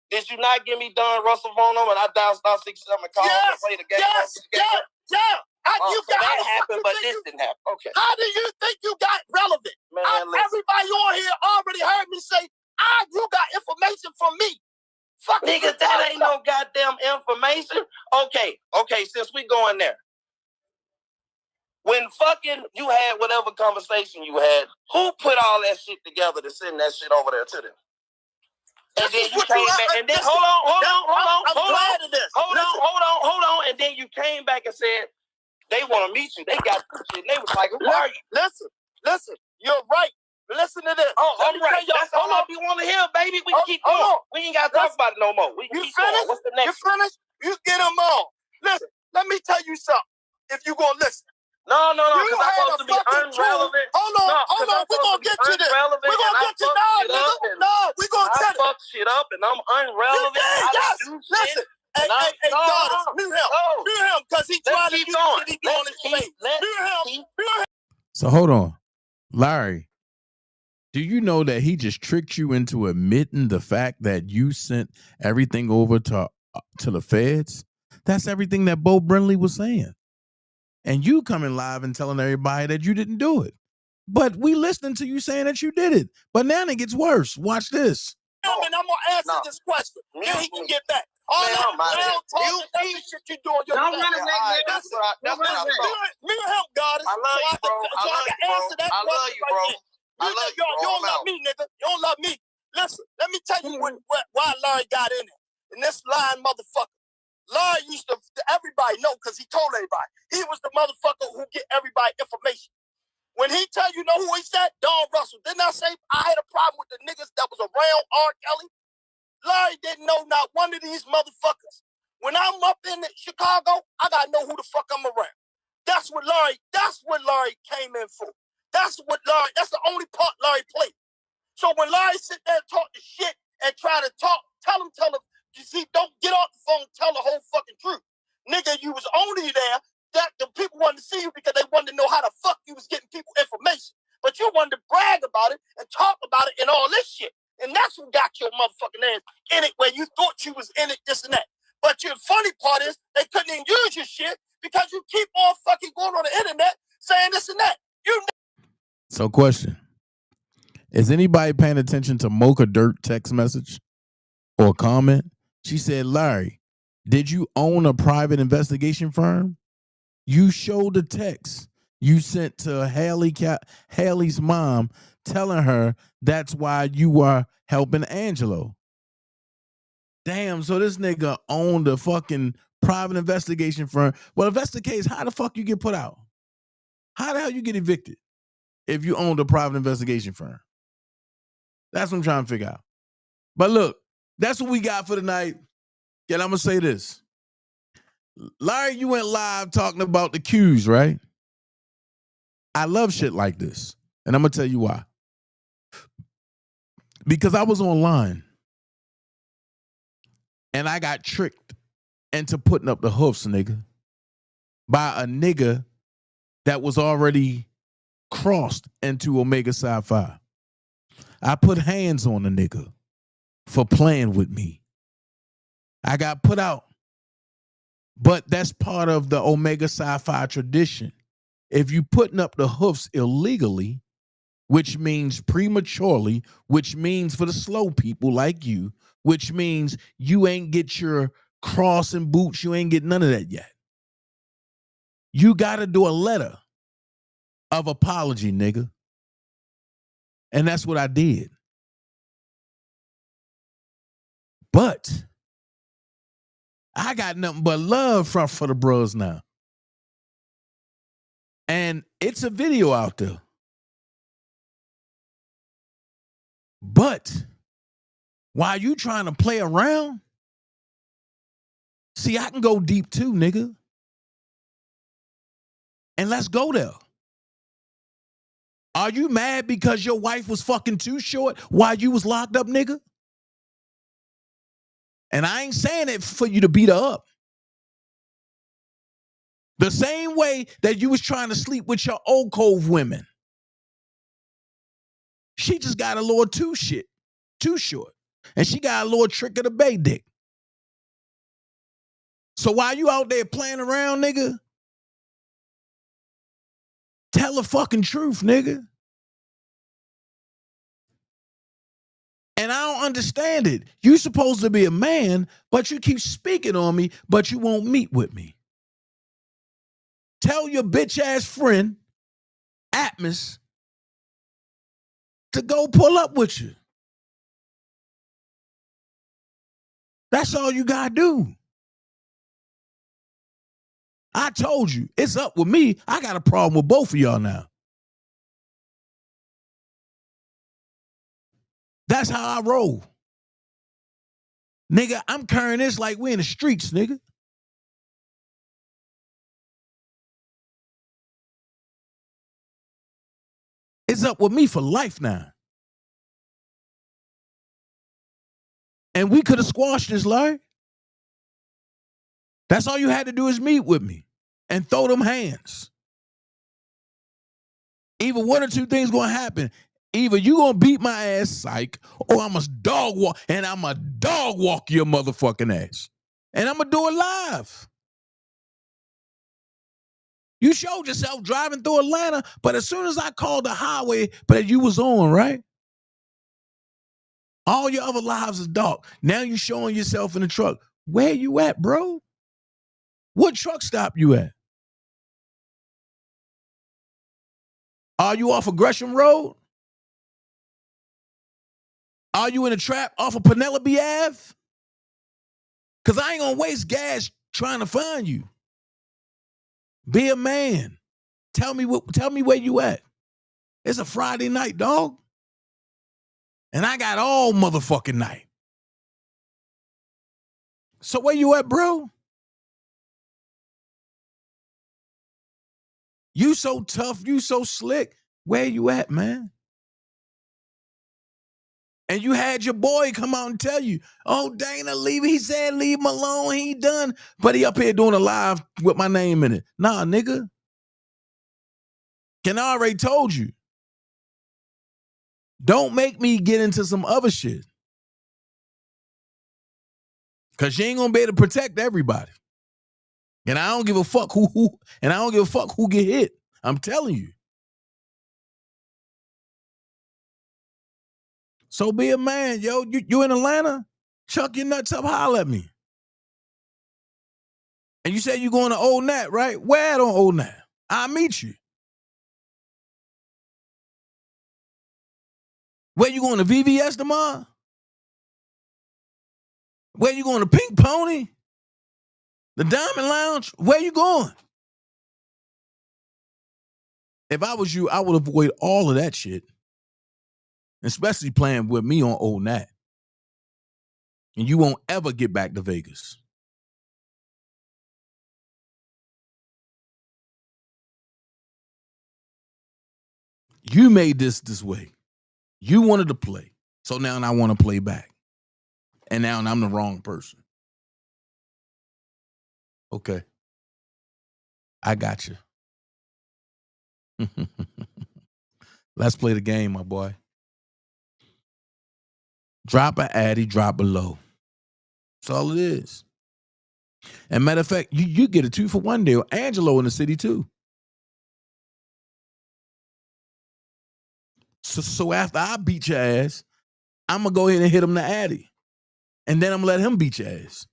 did you not give me Don Russell phone number and I dialed *67 and called and play the game? Yeah. That happened, but this didn't happen. Okay. How do you think you got relevant? Man, everybody on here already heard me say, you got information from me. Fuck nigga, that ain't no goddamn information. Okay, since we going there. When fucking you had whatever conversation you had, who put all that shit together to send that shit over there to them? And then you came back, and then hold on, and then you came back and said they want to meet you. They got this shit. And they was like, "Who are you?" Listen. You're right. Listen to this. Oh, I'm right. That's all we want to hear, baby. We can keep going. We ain't got to talk about it no more. We can keep going. What's the next? You finished? You get them all. Listen. Let me tell you something. If you gonna listen. No, because I'm supposed to be unrelevant. Hold on. We're going to get to this. We're going to get to nigga. No, we're going to tell it. I fuck shit up and I'm unrelevant. Listen. Hey, daughters, mute him, because he trying to do shit he on his face. Mute him. So hold on. Larry, do you know that he just tricked you into admitting the fact that you sent everything over to the feds? That's everything that Bo Brinley was saying. And you coming live and telling everybody that you didn't do it. But we listening to you saying that you did it. But now it gets worse. Watch this. And I'm going to answer this question. Then he can get back. All that talking shit you doing. Don't run away. That's what I thought. Me and him, Goddess. I love you, bro. I love you, bro. You don't love me, nigga. You don't love me. Listen, let me tell you why Larry got in it. And this lying motherfucker. Larry used to, everybody know because he told everybody. He was the motherfucker who get everybody information. When he tell you know who he said? Don Russell. Didn't I say I had a problem with the niggas that was around R. Kelly? Larry didn't know not one of these motherfuckers. When I'm up in Chicago, I gotta know who the fuck I'm around. That's what Larry came in for. That's the only part Larry played. So when Larry sit there and talk the shit and try to talk, tell him, you see, don't get off the phone, tell the whole fucking truth. Nigga, you was only there that the people wanted to see you because they wanted to know how the fuck you was getting people information. But you wanted to brag about it and talk about it and all this shit. And that's what got your motherfucking ass in it where you thought you was in it, this and that. But your funny part is they couldn't even use your shit because you keep on fucking going on the internet saying this and that. So question. Is anybody paying attention to Mocha Dirt text message or comment? She said, Larry, did you own a private investigation firm? You showed the text you sent to Haley's mom telling her that's why you were helping Angelo. Damn, so this nigga owned a fucking private investigation firm. Well, if that's the case, how the fuck you get put out? How the hell you get evicted if you owned a private investigation firm? That's what I'm trying to figure out. But look, that's what we got for tonight. And I'm going to say this. Larry, you went live talking about the Qs, right? I love shit like this. And I'm going to tell you why. Because I was online. And I got tricked into putting up the hoofs, nigga. By a nigga that was already crossed into Omega Psi Phi. I put hands on the nigga for playing with me. I got put out. But that's part of the Omega Psi Phi tradition if you putting up the hoofs illegally, which means prematurely, which means for the slow people like you, which means you ain't get your cross and boots, you ain't get none of that yet. You got to do a letter of apology, nigga. And that's what I did. But I got nothing but love for the bros now. And it's a video out there. But while you trying to play around, see, I can go deep too, nigga. And let's go there. Are you mad because your wife was fucking too short while you was locked up, nigga? And I ain't saying it for you to beat her up. The same way that you was trying to sleep with your Old Cove women. She just got a little too short. And she got a little trick of the bay dick. So while you out there playing around, nigga, tell the fucking truth, nigga. And I don't understand it. You supposed to be a man, but you keep speaking on me, but you won't meet with me. Tell your bitch ass friend, Atmos, to go pull up with you. That's all you gotta do. I told you, it's up with me. I got a problem with both of y'all now. That's how I roll. Nigga, I'm carrying this like we in the streets, nigga. It's up with me for life now. And we could have squashed this, Larry. That's all you had to do is meet with me and throw them hands. Either one or two things gonna happen. Either you gonna beat my ass, psych, or I'm a dog walk, and I'm a dog walk your motherfucking ass. And I'm gonna do it live. You showed yourself driving through Atlanta, but as soon as I called the highway, but you was on, right? All your other lives is dark. Now you showing yourself in the truck. Where you at, bro? What truck stop you at? Are you off of Gresham Road? Are you in a trap off of Penelope Ave? Because I ain't going to waste gas trying to find you. Be a man. Tell me where you at. It's a Friday night, dog. And I got all motherfucking night. So where you at, bro? You so tough, you so slick. Where you at, man? And you had your boy come out and tell you, oh, Dana, leave. He said, leave him alone. He done. But he up here doing a live with my name in it. Nah, nigga. Ken already told you. Don't make me get into some other shit. Because you ain't going to be able to protect everybody. And I don't give a fuck who get hit. I'm telling you. So be a man, yo. You in Atlanta? Chuck your nuts up, holler at me. And you said you going to Old Nat, right? Where at on Old Nat? I'll meet you. Where you going to VVS tomorrow? Where you going to Pink Pony? The Diamond Lounge? Where you going? If I was you, I would avoid all of that shit. Especially playing with me on Old Nat. And you won't ever get back to Vegas. You made this way. You wanted to play. So now I want to play back. And now I'm the wrong person. Okay. I got you. Let's play the game, my boy. Drop a addy, drop a low. That's all it is. And matter of fact, you get a 2-for-1 deal. Angelo in the city too. So after I beat your ass, I'm going to go ahead and hit him the addy. And then I'm going to let him beat your ass.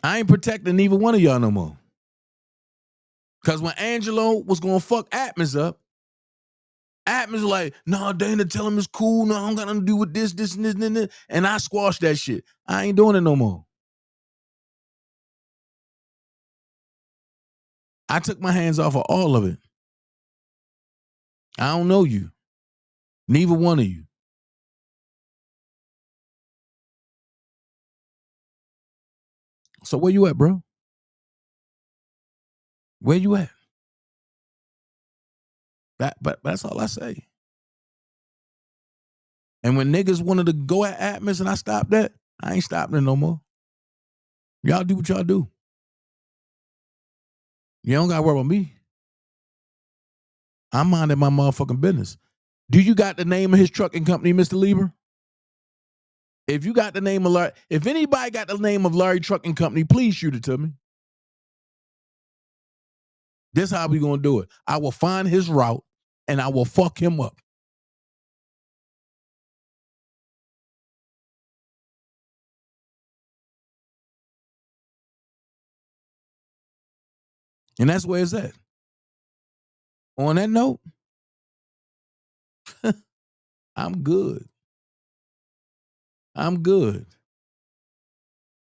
I ain't protecting neither one of y'all no more. Because when Angelo was going to fuck Atmos up, Atmos was like, no, Dana, tell him it's cool. No, I don't got nothing to do with this, and this, and this. And I squashed that shit. I ain't doing it no more. I took my hands off of all of it. I don't know you. Neither one of you. So where you at, bro? Where you at? But that's all I say. And when niggas wanted to go at Atmos and I stopped that, I ain't stopping it no more. Y'all do what y'all do. You don't got to worry about me. I'm minding my motherfucking business. Do you got the name of his trucking company, Mr. Lieber? If you got the name of Larry, if anybody got the name of Larry Trucking Company, please shoot it to me. This how we gonna do it. I will find his route and I will fuck him up. And that's where it's at. On that note, I'm good. I'm good.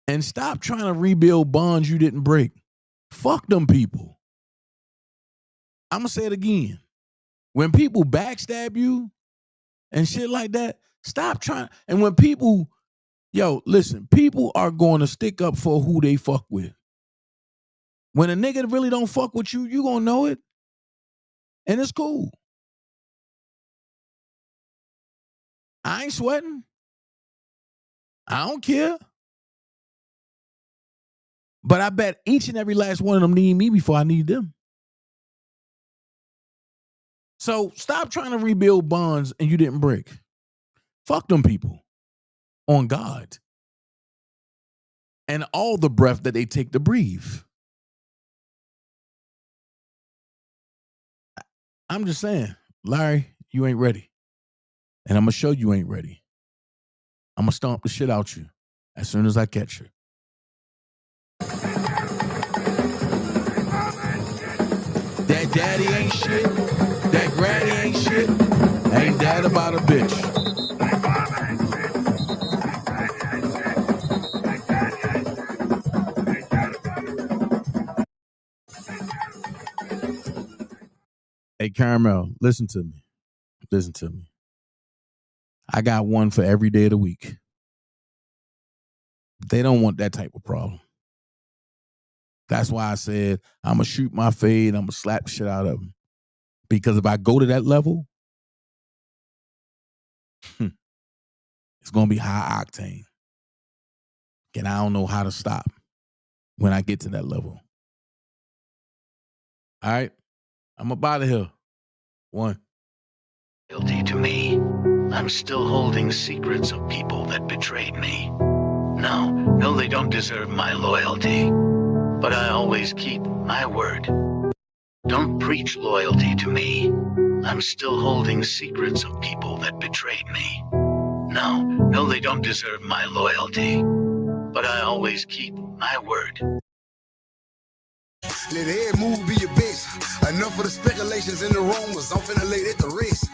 And stop trying to rebuild bonds you didn't break. Fuck them people. I'm going to say it again. When people backstab you and shit like that, stop trying. And when people, listen, people are going to stick up for who they fuck with. When a nigga really don't fuck with you, you going to know it. And it's cool. I ain't sweating. I don't care. But I bet each and every last one of them need me before I need them. So stop trying to rebuild bonds and you didn't break. Fuck them people. On God. And all the breath that they take to breathe. I'm just saying, Larry, you ain't ready. And I'm going to show you ain't ready. I'm going to stomp the shit out you as soon as I catch you. That daddy ain't shit. That granny ain't shit. Ain't that about a bitch? Hey, Caramel, listen to me. Listen to me. I got one for every day of the week. They don't want that type of problem. That's why I said I'm going to shoot my fade. I'm going to slap the shit out of them. Because if I go to that level, it's going to be high octane. And I don't know how to stop when I get to that level. All right? I'm up out of here. One. Loyalty to me. I'm still holding secrets of people that betrayed me. No, they don't deserve my loyalty. But I always keep my word. Don't preach loyalty to me. I'm still holding secrets of people that betrayed me. No, they don't deserve my loyalty. But I always keep my word. Let every move be your best. Enough of the speculations and the rumors. I'm finna lay that to rest.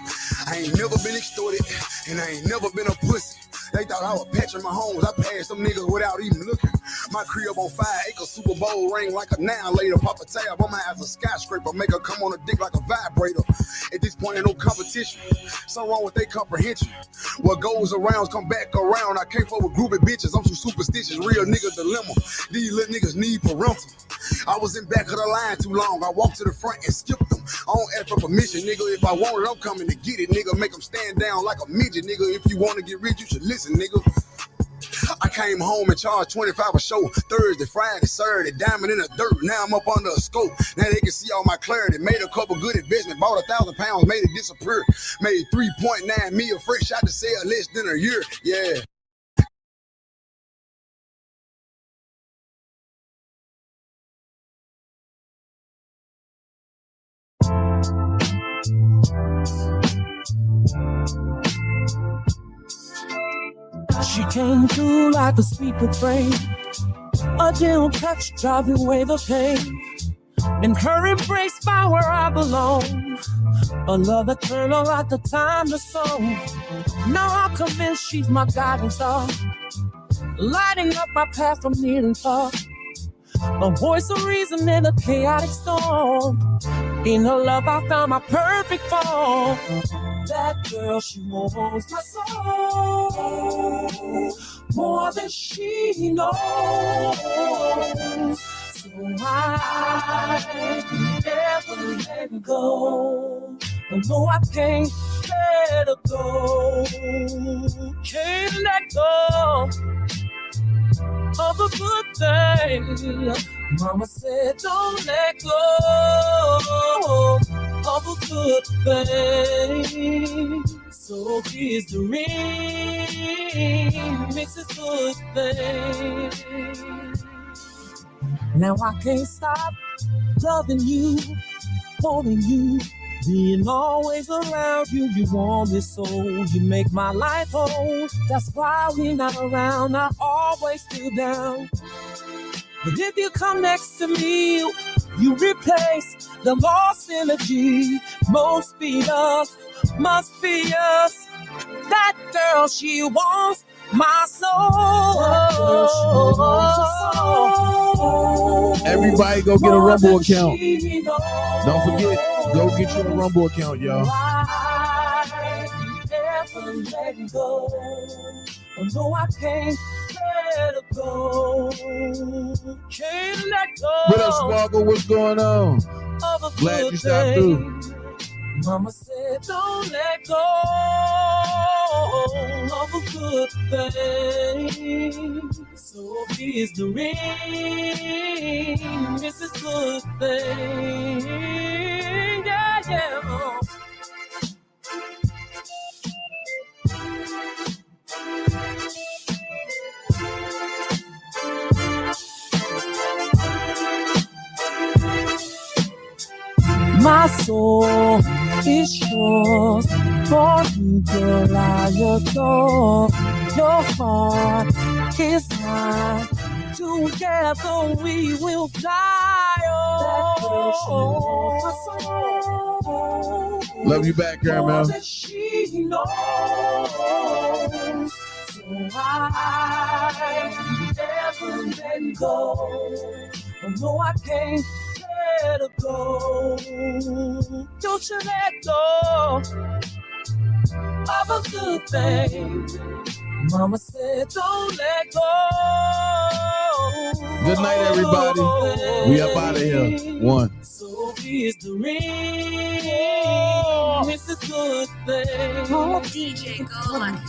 I ain't never been extorted, and I ain't never been a pussy. They thought I was Patrick Mahomes. I passed them niggas without even looking. My crib on 5 acres, Super Bowl ring like a now later. Pop a tab on my ass, a skyscraper. Make her come on a dick like a vibrator. At this point, ain't no competition. Something wrong with their comprehension. What goes around come back around. I can't fuck with groupie bitches. I'm too superstitious. Real nigga dilemma. These little niggas need parental. I was in back of the line too long. I walked to the front and skipped them. I don't ask for permission, nigga. If I want it, I'm coming to get it, nigga. Make them stand down like a midget, nigga. If you want to get rich, you should listen, nigga. I came home and charged 25 a show. Thursday, Friday, Saturday, diamond in the dirt. Now I'm up under a scope. Now they can see all my clarity. Made a couple good investments. Bought 1,000 pounds, made it disappear. Made 3.9 million fresh out to sell less than a year. Yeah. She came through like a sweet refrain, a gentle touch driving away the pain. In her embrace, by where I belong, a love eternal like the timeless song. Now I'm convinced she's my guiding star, lighting up my path from near and far. A voice of reason in a chaotic storm. In her love I found my perfect form. That girl, she wants my soul more than she knows. So I never let her go. But no, I can't let her go. Can't let go of a good thing. Mama said don't let go of a good thing. So here's the ring, makes a good thing. Now I can't stop loving you, holding you, being always around you. You want me so, you make my life whole. That's why when I'm around, I always feel down. But if you come next to me, you replace the lost energy. Most be us, must be us. That girl, she wants my soul. Everybody go get a Rumble account. Don't forget, go get your Rumble account, y'all. Never let go. Oh, no, I can't let her go. Can't let go. What up, Sparkle? What's going on? Glad you stopped through. Mama said don't let go of a good thing. So here's the ring, this is good thing. Yeah, yeah. My soul is yours, for you, girl, I adore. Your heart is mine, together we will fly. Oh, love you back, Caramel. She knows, so I never let go. Oh, no, I can't let her go. Don't you let go of a good thing. Mama said don't let go. Good night, everybody. We up out of here. One. So here's the ring. It's a good thing. Oh, DJ, go like